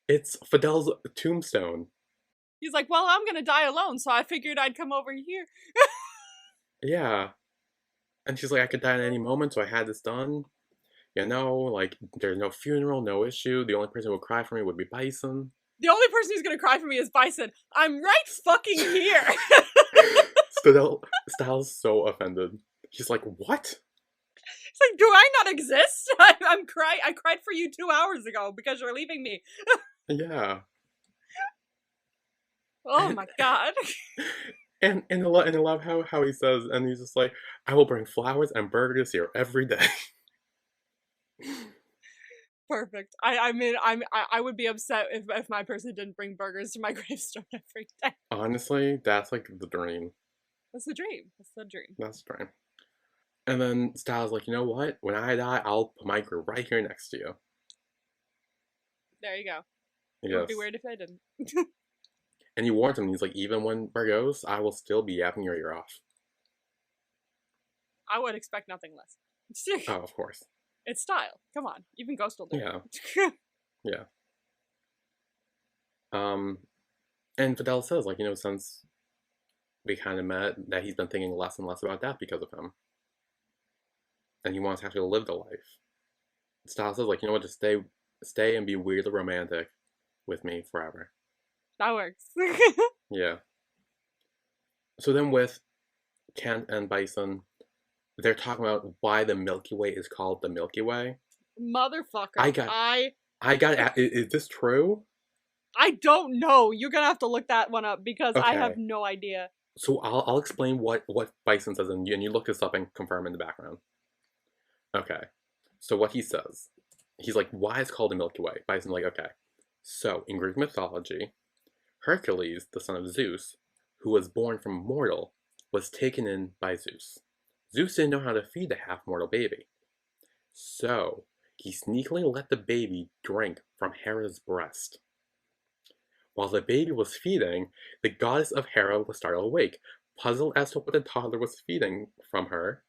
It's Fidel's tombstone. He's like, well, I'm gonna die alone, so I figured I'd come over here. Yeah. And she's like, I could die at any moment, so I had this done. Like, there's no funeral, no issue. The only person who would cry for me would be Bison. The only person who's gonna cry for me is Bison. I'm right fucking here. Styles so offended. He's like, what? It's like, do I not exist? I'm crying. I cried for you 2 hours ago because you're leaving me. Yeah. Oh And my god. and I love how he says, and he's just like, I will bring flowers and burgers here every day. Perfect. I would be upset if my person didn't bring burgers to my gravestone every day. Honestly, that's like the dream. That's the dream. That's the dream. That's the dream. And then Styles like, you know what? When I die, I'll put my grave right here next to you. There you go. It would Yes. be weird if I didn't. And he warns him, he's like, even when Bear goes, I will still be yapping your ear off. I would expect nothing less. Oh, of course. It's style. Come on. Even Ghost will do Yeah. it. Yeah. And Fidel says, like, since we kind of met, that he's been thinking less and less about death because of him. And he wants to actually live the life. Styles says, like, you know what, just stay and be weirdly romantic with me forever. That works. Yeah. So then with Kent and Bison, they're talking about why the Milky Way is called the Milky Way. Motherfucker. I got. Is this true? I don't know. You're gonna have to look that one up because I have Okay. no idea. So I'll explain what Bison says, and you look this up and confirm in the background. Okay. So what he says, he's like, why is it called the Milky Way? Bison's like, okay. So in Greek mythology, Hercules, the son of Zeus, who was born from a mortal, was taken in by Zeus. Zeus didn't know how to feed the half-mortal baby. So he sneakily let the baby drink from Hera's breast. While the baby was feeding, the goddess of Hera was startled awake. Puzzled as to what the toddler was feeding from her,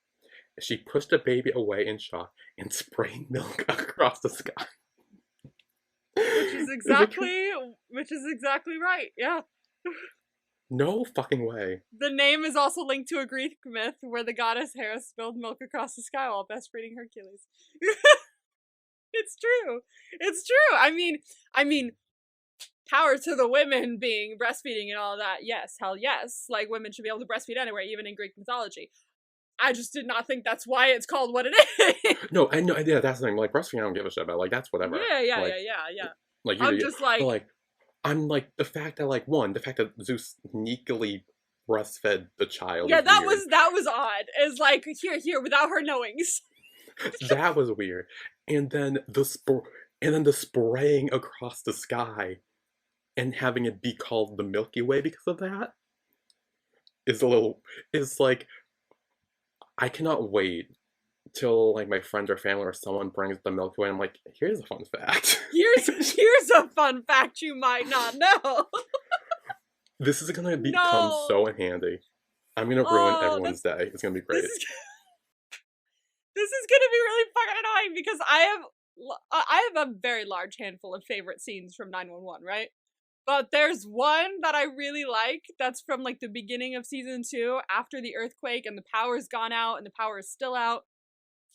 she pushed the baby away in shock and sprayed milk across the sky. Which is exactly right. Yeah. No fucking way. The name is also linked to a Greek myth where the goddess Hera spilled milk across the sky while breastfeeding Hercules. It's true. It's true. I mean, power to the women being breastfeeding and all that. Yes, hell yes. Like, women should be able to breastfeed anywhere, even in Greek mythology. I just did not think that's why it's called what it is. No, I know. Yeah, that's the thing. Like, breastfeeding, I don't give a shit about. Like, that's whatever. Yeah. Like, I'm just like, but, like, I'm like the fact that Zeus sneakily breastfed the child. yeah, that weird. was odd. It's like here without her knowing. That was weird. And then the spraying across the sky, and having it be called the Milky Way because of that is like, I cannot wait till like my friends or family or someone brings the Milky Way and I'm like, here's a fun fact. Here's a fun fact you might not know. This is gonna become so handy. I'm gonna ruin everyone's day. It's gonna be great. This is gonna be really fucking annoying because I have a very large handful of favorite scenes from 911, right? But there's one that I really like that's from like the beginning of season 2 after the earthquake and the power's gone out and the power is still out.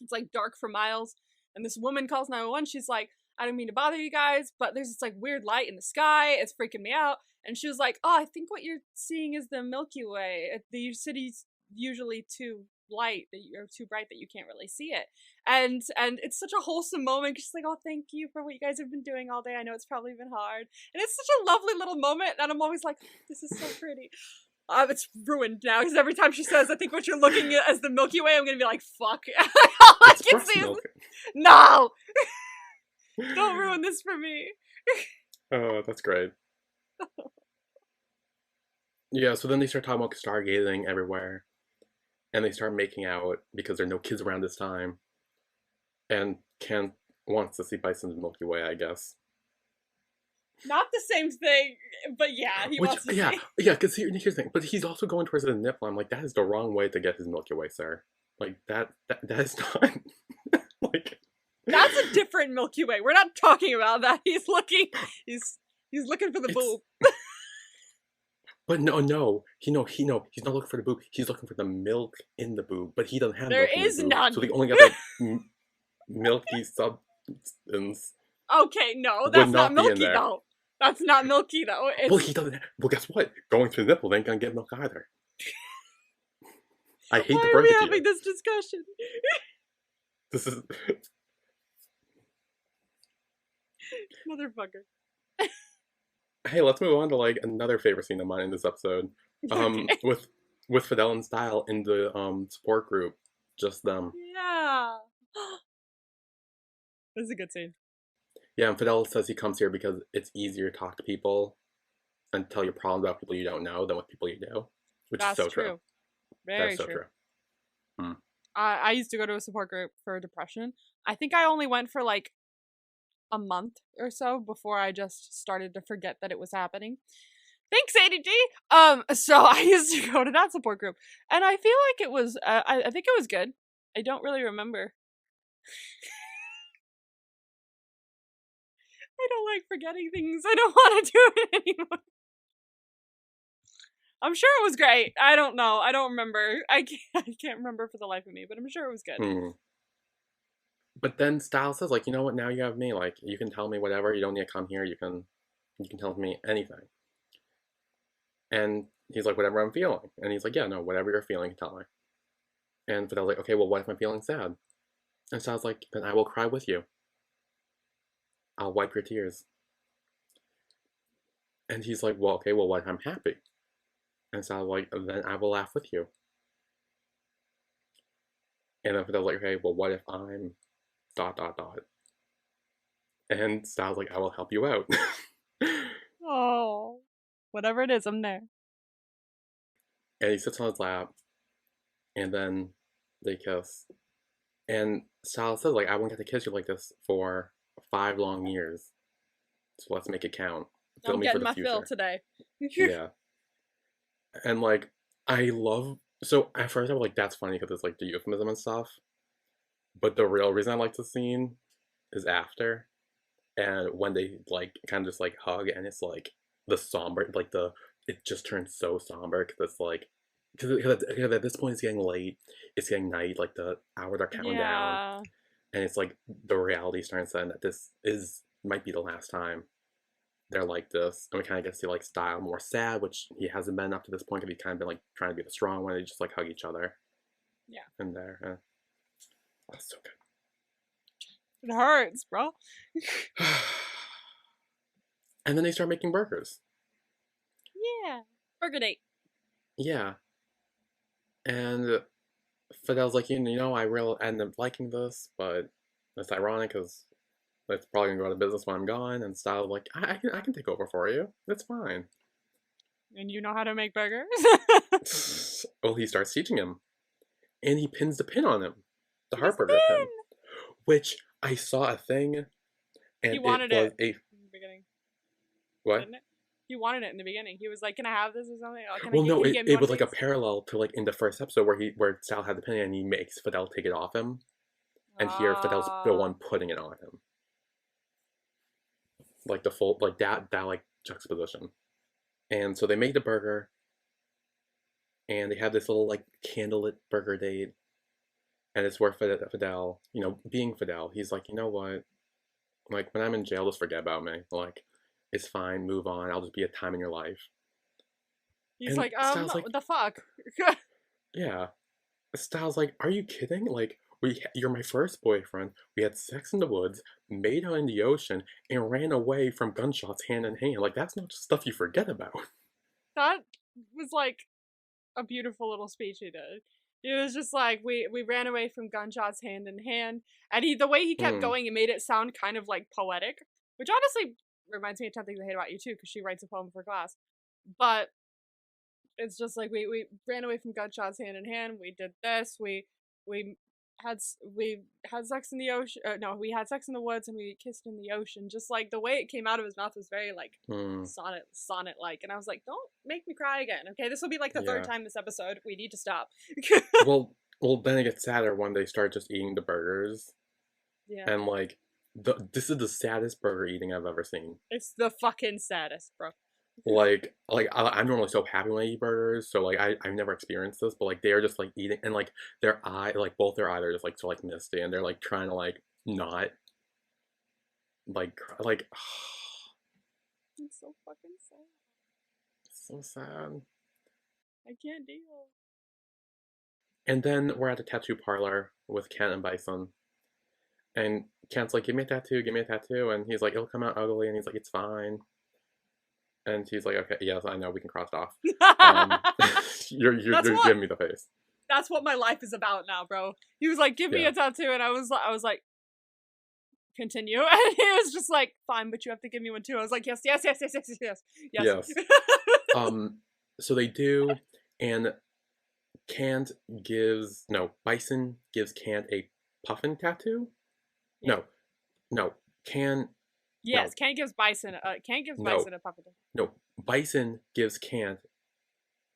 It's like dark for miles. And this woman calls 911. She's like, I don't mean to bother you guys, but there's this like weird light in the sky. It's freaking me out. And she was like, oh, I think what you're seeing is the Milky Way. The city's usually too light or too bright that you can't really see it. And it's such a wholesome moment. She's like, oh, thank you for what you guys have been doing all day. I know it's probably been hard. And it's such a lovely little moment. And I'm always like, this is so pretty. It's ruined now because every time she says, I think what you're looking at as the Milky Way, I'm going to be like, fuck. All I can see is, no! Don't ruin this for me. Oh, that's great. Yeah, so then they start talking about stargazing everywhere. And they start making out because there are no kids around this time. And Ken wants to see Bison's Milky Way, I guess. Not the same thing, but yeah, he wants to see. Yeah, because here's the thing. But he's also going towards the nipple. I'm like, that is the wrong way to get his Milky Way, sir. Like, that is not... like... That's a different Milky Way. We're not talking about that. He's looking for the boob. But no, he's not looking for the boob. He's looking for the milk in the boob. But he doesn't have there milk in the boob. is none. So they only got like milky substance. Okay, no, that's not milky though. That's not milky though. Well, he doesn't. Well, guess what? Going through the nipple, they ain't gonna get milk either. I hate to break it to you. Why are we having this discussion? This is Motherfucker. hey, let's move on to like another favorite scene of mine in this episode. Okay. With Fidel and Style in the support group, just them. Yeah. This is a good scene. Yeah, and Fidel says he comes here because it's easier to talk to people and tell your problems about people you don't know than with people you do, which is That's so true. true. That is Very so true. true. Hmm. I used to go to a support group for depression. I think I only went for like a month or so before I just started to forget that it was happening. Thanks, ADD. So I used to go to that support group, and I feel like it was. I think it was good. I don't really remember. I don't like forgetting things. I don't want to do it anymore. I'm sure it was great. I don't know. I don't remember. I can't remember for the life of me, but I'm sure it was good. Hmm. But then Styles says, like, you know what? Now you have me. Like, you can tell me whatever. You don't need to come here. You can tell me anything. And he's like, whatever I'm feeling. And he's like, yeah, no, whatever you're feeling, tell me. And Fidel's like, okay, well, what if I'm feeling sad? And Styles like, then I will cry with you. I'll wipe your tears. And he's like, well, okay, well, what if I'm happy? And Styles like, then I will laugh with you. And then Fidel's like, okay, well, what if I'm dot dot dot? And Styles like, I will help you out. Oh, whatever it is, I'm there. And he sits on his lap, and then they kiss. And Styles says, like, I won't get to kiss you like this for 5 long years. So let's make it count. Fill I'm me for getting the my fill future. today. Yeah. And like, I love. So at first I was like, that's funny because it's like the euphemism and stuff. But the real reason I like the scene is after. And when they like kind of just like hug and it's like the somber, like it just turns so somber because it's like, because at this point it's getting late, it's getting night, like the hours are counting down. Yeah. And it's like the reality starting to set in that this is might be the last time they're like this, and we kind of get to see like Style more sad, which he hasn't been up to this point because he's kind of been like trying to be the strong one. They just like hug each other Yeah. in there. That's so It hurts, bro. good. And then they start making burgers. Yeah. Burger date. Yeah, and Fidel's like, you know, I really end up liking this, but it's ironic because it's probably gonna go out of business when I'm gone. And Style's like, I can take over for you. That's fine. And you know how to make burgers? Well, he starts teaching him, and he pins the pin on him, the He gets the Heartburger pin, pin. which I saw a thing, He and it wanted was it a in the beginning, what? didn't it? He wanted it in the beginning. He was like, "Can I have this or something? Oh, Well, no, can you it, get me it one of was like a these?" parallel to like in the first episode where Style had the pin and he makes Fidel take it off him, and here Fidel's the Ah. one putting it on him, like the full like that like juxtaposition. And so they make the burger, and they have this little like candlelit burger date, and it's where Fidel, you know, being Fidel, he's like, you know what, like when I'm in jail, just forget about me, like it's fine, move on, I'll just be a time in your life. He's And like, Styles like, what the fuck? yeah. Styles like, are you kidding? Like, you're my first boyfriend. We had sex in the woods, made out in the ocean, and ran away from gunshots hand in hand. Like, that's not just stuff you forget about. That was like a beautiful little speech he did. It was just like we ran away from gunshots hand in hand, and the way he kept Hmm. going, it made it sound kind of like poetic, which honestly reminds me of 10 Things I Hate About You too, because she writes a poem for class. But it's just like we ran away from gunshots hand in hand. We did this. We we had sex in the ocean. No, we had sex in the woods and we kissed in the ocean. Just like the way it came out of his mouth was very like Hmm. sonnet like, and I was like, don't make me cry again. Okay, this will be like the third Yeah. time this episode. We need to stop. Well, then it gets sadder when they start just eating the burgers, Yeah, and like, this is the saddest burger eating I've ever seen. it's the fucking saddest, bro. I'm normally so happy when I eat burgers, so like I've never experienced this, but like they're just like eating, and like their eye, like both their eyes are just like so like misty, and they're like trying to like not like like It's so fucking sad. so sad. I can't deal. And then we're at the tattoo parlor with Ken and Bison, And Kent's like, give me a tattoo. And he's like, it'll come out ugly. And he's like, it's fine. And she's like, okay, yes, I know, we can cross it off. Um, That's you're what giving me the face. that's what my life is about now, bro. He was like, "Give me Yeah. a tattoo," and I was like, "Continue." And he was just like, "Fine, but you have to give me one too." I was like, "Yes, yes, yes, yes, yes, yes, yes." Yes. So they do, and Kant gives no Bison gives Kant a puffin tattoo. Yeah. No, no, Can Yes, no Kant gives no Bison a puppet. no. Bison gives Kant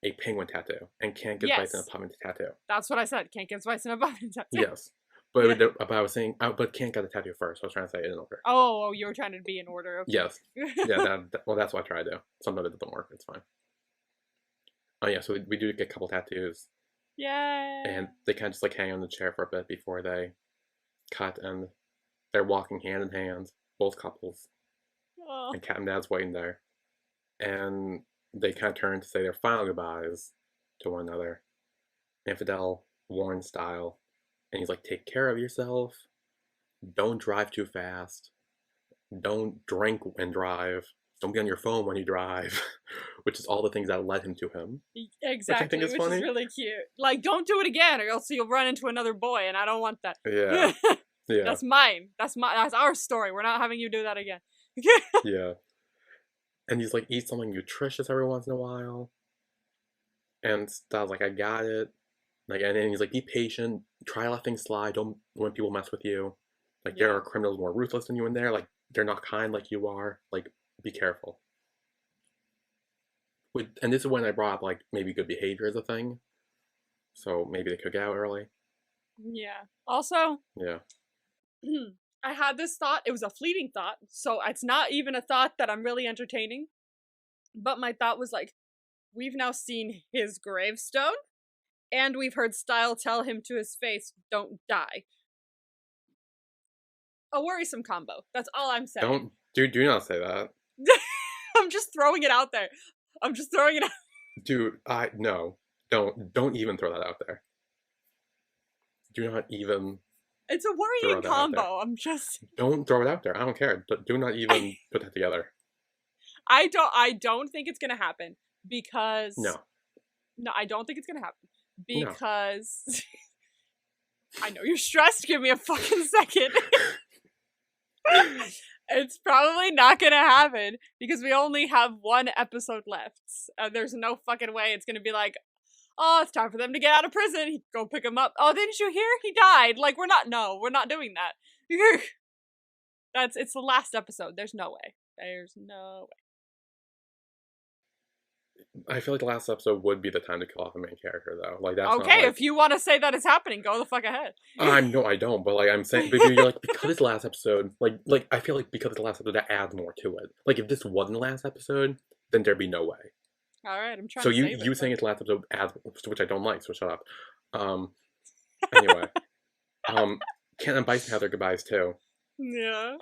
a penguin tattoo, and Kant gives Bison a Yes, puffin tattoo. that's what I said. Kant gives Bison a puppet tattoo. Yes, Yeah. but I was saying, but Kant got the tattoo first. So I was trying to say it in order. Oh, you were trying to be in order. Okay. Yes, yeah. Well, that's what I try to do. Sometimes it doesn't work. It's fine. Oh yeah, so we do get a couple tattoos, Yeah. and they kind of just like hang on the chair for a bit before they cut, and they're walking hand in hand, both couples, Oh. and Cat and Dad's waiting there, and they kind of turn to say their final goodbyes to one another. And Fidel warns Style, and he's like, "Take care of yourself. Don't drive too fast. Don't drink and drive. Don't be on your phone when you drive," which is all the things that led him to him, which I Exactly, think is which is funny. really cute. Like, don't do it again, or else you'll run into another boy, and I don't want that. Yeah, yeah, That's mine. That's our story. We're not having you do that again. yeah. And he's like, eat something nutritious every once in a while. And Styles like, I got it. Like, and then he's like, be patient. Try to let things slide. Don't when people mess with you. Like, there Yeah. are criminals more ruthless than you in there. Like, they're not kind like you are. Like, be careful. And this is when I brought up like maybe good behavior as a thing. So maybe they could get out early. Yeah. Also, Yeah. I had this thought. It was a fleeting thought, so it's not even a thought that I'm really entertaining. But my thought was like, we've now seen his gravestone, and we've heard Style tell him to his face, "Don't die." A worrisome combo. That's all I'm saying. Do not say that. I'm just throwing it out there. I'm just throwing it out. Dude, no. Don't even throw that out there. Do not even It's a throw worrying that out there. combo. I'm just Don't throw it out there. I don't care. Do not even put that together. I don't think it's gonna happen because No. no, I don't think it's gonna happen No. because I know you're stressed. Give me a fucking second. It's probably not gonna happen because we only have one episode left. There's no fucking way it's gonna be like, oh, it's time for them to get out of prison. Go pick him up. Oh, didn't you hear? He died. Like, we're not doing that. It's the last episode. There's no way. There's no I feel like the last episode would be the time to kill off a main character, though. Like that's way. not Okay, like if you want to say that it's happening, go the fuck ahead. no, I don't. But like I'm saying, but you're like because it's the last episode. Like I feel like because it's the last episode, that adds more to it. Like if this wasn't the last episode, then there'd be no way. All right, I'm trying So to save it. you saying it's the last episode adds, which I don't like. So shut up. Anyway, Ken and Bison have their goodbyes too. Yeah.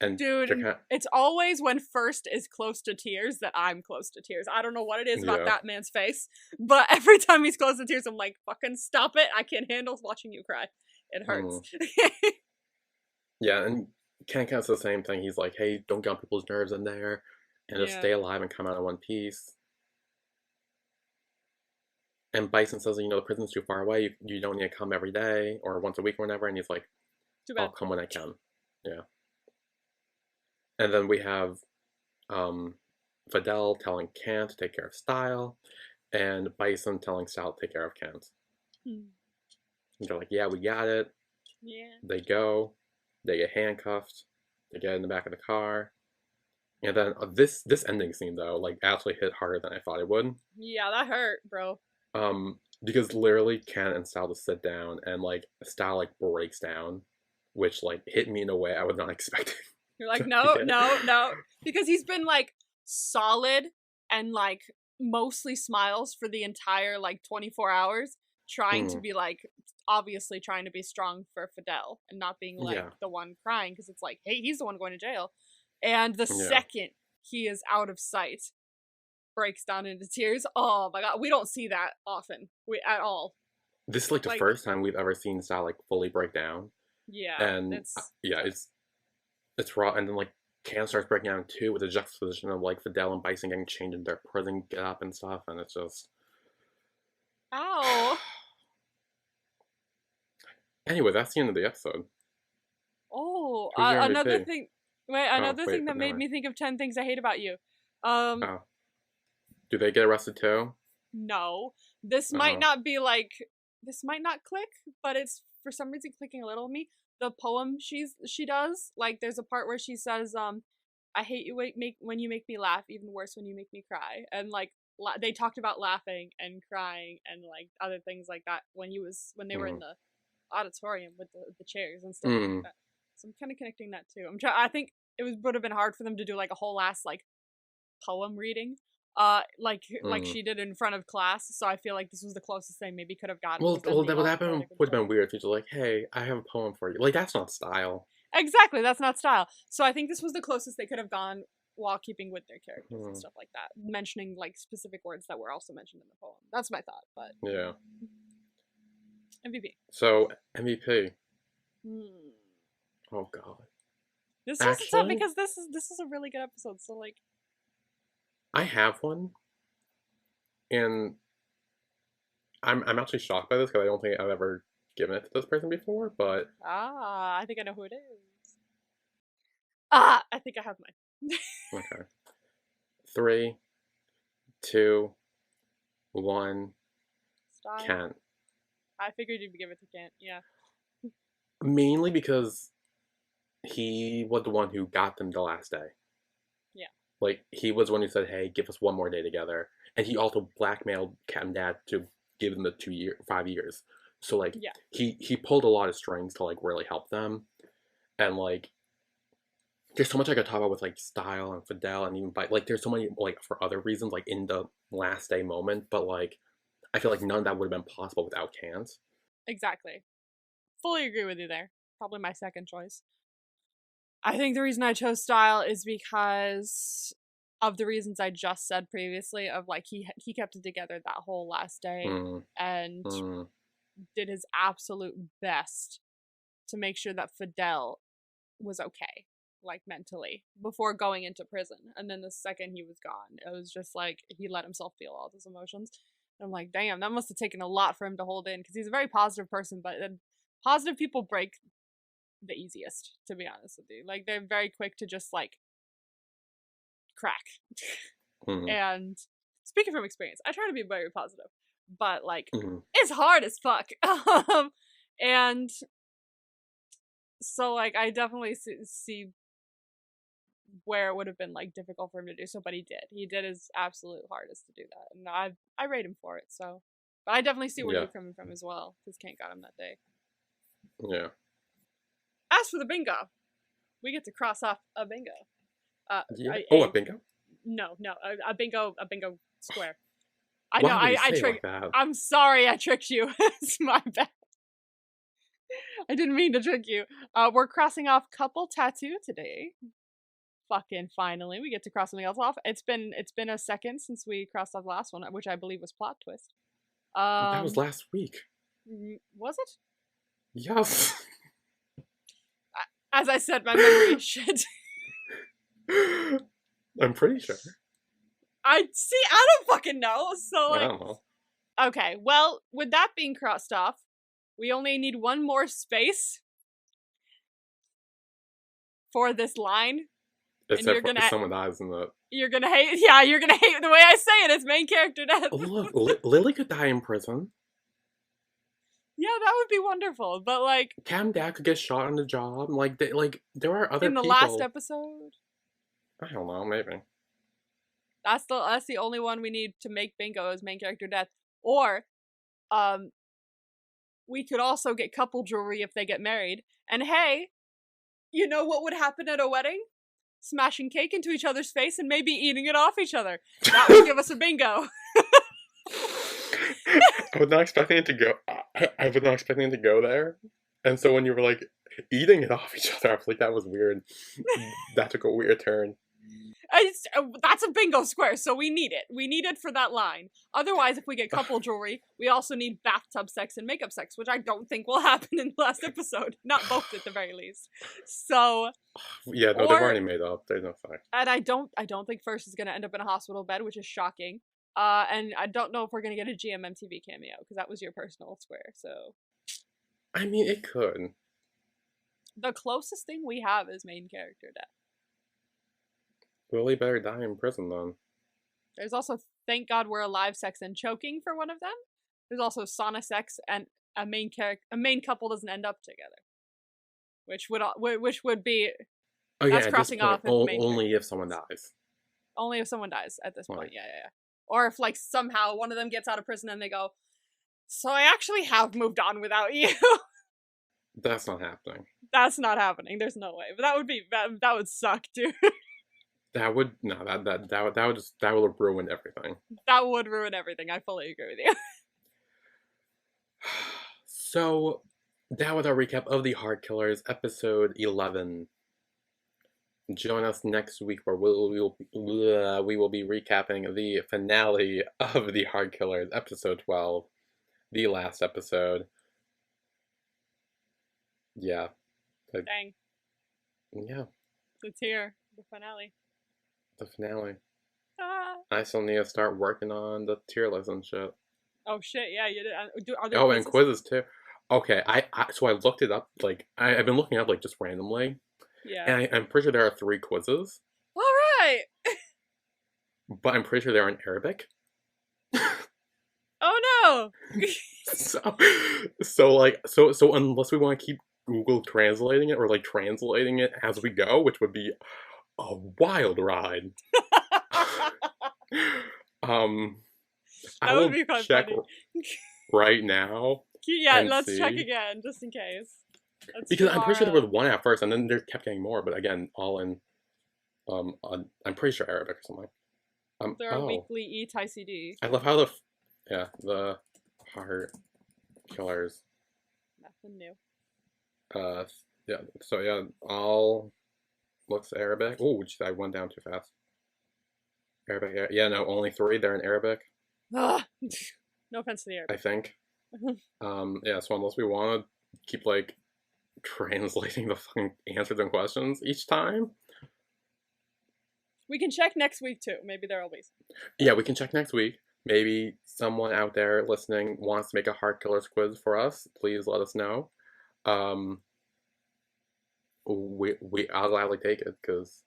And Dude, it's always when First is close to tears that I'm close to tears. I don't know what it is about that man's face, but every time he's close to tears, I'm like, fucking stop it. I can't handle watching you cry. It hurts. Yeah, and Ken kind of says the same thing. He's like, hey, don't get on people's nerves in there, and just stay alive and come out in one piece. And Bison says, you know, the prison's too far away. You don't need to come every day or once a week or whatever. And he's like, I'll come when I can. Yeah. And then we have Fidel telling Kant to take care of Style, and Bison telling Style to take care of Kant. And they're like, yeah, we got it. Yeah. They go. They get handcuffed. They get in the back of the car. And then this ending scene, though, like, actually hit harder than I thought it would. Yeah, that hurt, bro. Because literally Kant and Style just sit down, and, like, Style, like, breaks down, which, like, hit me in a way I was not expecting. You're like, no. Because he's been, like, solid and, like, mostly smiles for the entire, like, 24 hours, trying to be, like, obviously trying to be strong for Fidel and not being, like, the one crying, because it's like, hey, he's the one going to jail. And the second he is out of sight, breaks down into tears. Oh, my God. We don't see that often at all. This is, like, the first time we've ever seen Style, like, fully break down. Yeah, and it's yeah, tough. it's raw, and then like Cam starts breaking down too with the juxtaposition of like Fidel and Bison getting changed in their prison get up and stuff, and it's just. Ow. Anyway, that's the end of the episode. Oh, Who's your another MVP? thing. Wait, Oh another wait, thing that never made mind. me think of 10 things I hate about you. Um, Oh, do they get arrested too? no. This might Oh, not be like this might not click, but it's for some reason clicking a little with me. The poem she does, like there's a part where she says, I hate you when you make me laugh, even worse when you make me cry. And like they talked about laughing and crying and like other things like that when they were in mm, the auditorium with the chairs and stuff like mm, that. So I'm kind of connecting that too. I think would have been hard for them to do like a whole ass like poem reading, like mm. she did in front of class. So I feel like this was the closest they maybe could have gotten Well, with them being that all happened poetic and would have stuff. been weird if he's like, "Hey, I have a poem for you." Like that's not style. Exactly, that's not style. So I think this was the closest they could have gone while keeping with their characters and Hmm. stuff like that, mentioning like specific words that were also mentioned in the poem. That's my thought, but Yeah. MVP. So MVP. Hmm. Oh God. This was tough Actually, because this is a really good episode. So like, I have one, and I'm actually shocked by this because I don't think I've ever given it to this person before. But I think I know who it is. I think I have mine. okay, three, two, one. Style. Kent. I figured you'd give it to Kent. Yeah. Mainly because he was the one who got them the last day. Yeah. Like he was the one who said, "Hey, give us one more day together," and he also blackmailed Cat and Dad to give them the 5 years. So like Yeah. he pulled a lot of strings to like really help them, and like there's so much I could talk about with like style and Fidel and even by like there's so many like for other reasons like in the last day moment, but like I feel like none of that would have been possible without Cans. Exactly. Fully agree with you there. Probably my second choice. I think the reason I chose style is because of the reasons I just said previously of like he kept it together that whole last day Mm, and mm, did his absolute best to make sure that Fidel was okay, like mentally, before going into prison. And then the second he was gone, it was just like he let himself feel all those emotions. And I'm like, damn, that must have taken a lot for him to hold in because he's a very positive person, but positive people break the easiest, to be honest with you. Like they're very quick to just like crack. mm, And speaking from experience, I try to be very positive, but like mm. it's hard as fuck. And so like I definitely see where it would have been like difficult for him to do so, but he did. He did his absolute hardest to do that, and I rate him for it. So, but I definitely see where Yeah, you're coming from as well, because Kent got him that day. yeah. As for the bingo, we get to cross off a bingo. Yeah. Oh, a bingo? No, a bingo square. I know, Why would he I say it like tricked. that? I'm sorry, I tricked you. It's my bad. I didn't mean to trick you. We're crossing off couple tattoo today. Fucking finally, we get to cross something else off. It's been a second since we crossed off the last one, which I believe was plot twist. That was Um, last week. was it? Yes. As I said, my memory is shit. I'm pretty sure. I see. I don't fucking know. So I like, don't know. okay. Well, with that being crossed off, we only need one more space for this line, and Except for if someone dies in the. you're gonna hate. Yeah, you're gonna hate the way I say it. It's main character death. Look, Lily could die in prison. Yeah, that would be wonderful. But like Cam Dad could get shot on the job. Like there are other in the last people. episode, I don't know. Maybe. that's the only one we need to make bingo as main character death. Or, um, we could also get couple jewelry if they get married. And hey, you know what would happen at a wedding? Smashing cake into each other's face and maybe eating it off each other. That would give us a bingo. I was not expecting it to go. I was not expecting it to go there. And so when you were like eating it off each other, I was like, that was weird. That took a weird turn. That's a bingo square, so we need it. We need it for that line. Otherwise, if we get couple jewelry, we also need bathtub sex and makeup sex, which I don't think will happen in the last episode. Not both, at the very least. So, Yeah, no, they've already made up. There's no fact. and I don't think First is gonna end up in a hospital bed, which is shocking. And I don't know if we're gonna get a GMMTV cameo because that was your personal square. So, I mean, it could. the closest thing we have is main character death. Willie better die in prison then. There's also Thank God We're Alive sex and choking for one of them. There's also sauna sex and a main couple doesn't end up together, which would be Oh yeah, that's at crossing this point, off if the main only character if someone dies. only if someone dies at this point. Right. Yeah. Or if like somehow one of them gets out of prison and they go, so I actually have moved on without you. That's not happening. That's not happening. There's no way. But that would suck, dude. That would that would ruin everything. That would ruin everything. I fully agree with you. So that was our recap of The Heart Killers, episode 11. Join us next week where we will be recapping the finale of The Heart Killers, episode 12, the last episode. Yeah. Dang. Yeah. It's here. The finale. The finale. Ah. I still need to start working on the tier list and shit. Oh shit! Yeah, you did. Are there Oh, quizzes? and quizzes too. Okay, so I looked it up. Like I've been looking up like just randomly, Yeah. and I'm pretty sure there are 3 quizzes, All right. but I'm pretty sure they're in Arabic. Oh no. So unless we want to keep Google translating it or like translating it as we go, which would be a wild ride. That would be quite check funny. right now. Yeah, and let's check see. again just in case. Because I'm pretty sure there was 1 at first, and then there kept getting more. But again, all in, I'm pretty sure Arabic or something. There are weekly E-Thai CD. I love how the Heart Killers. Nothing new. Yeah. So yeah, all looks Arabic. Oh, I went down too fast. Arabic. Yeah. No, only 3. They're in Arabic. Ugh. No offense to the I Arabic. think. Yeah. So unless we want to keep like translating the fucking answers and questions each time. We can check next week too. Maybe there'll be some. Yeah, we can check next week. Maybe someone out there listening wants to make a Heart Killers quiz for us. Please let us know. I'll gladly take it because,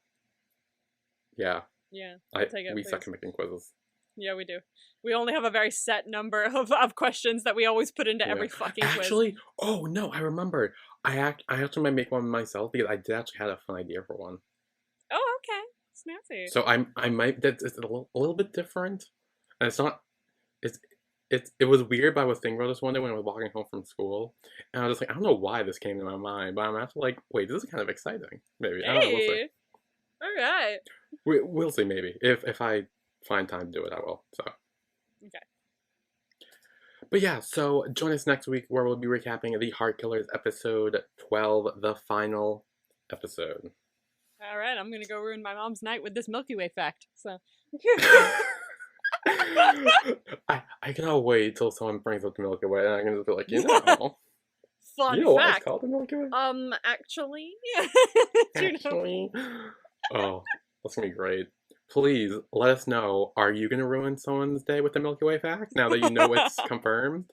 yeah. Yeah, I'll take it. We please. suck at making quizzes. Yeah, we do. We only have a very set number of questions that we always put into every fucking quiz. Actually, oh no, I remembered. I actually might make one myself because I did actually had a fun idea for one. Oh, okay. Snazzy. So I might it's a little bit different, and it's not. It was weird, but I was thinking about this one day when I was walking home from school, and I was just like, I don't know why this came to my mind, but I'm actually like, wait, this is kind of exciting. Maybe I don't know. We'll see. Hey. All right. We'll see. Maybe if I find time to do it, I will. So. Okay. But yeah, so join us next week where we'll be recapping The Heart Killers episode 12, the final episode. All right, I'm gonna go ruin my mom's night with this Milky Way fact. So. I cannot wait till someone brings up the Milky Way, and I can just be like, Fun you know why fact. it's called the Milky Way? Actually. Actually, oh, that's gonna be great. Please let us know. Are you gonna ruin someone's day with the Milky Way fact now that you know it's confirmed?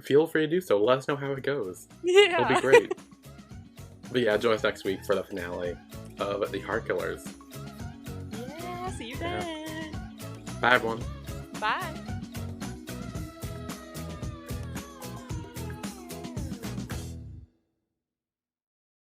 Feel free to do so. Let us know how it goes. Yeah. It'll be great. But yeah, join us next week for the finale of The Heart Killers. Yeah, see you then. Bye, everyone. Bye.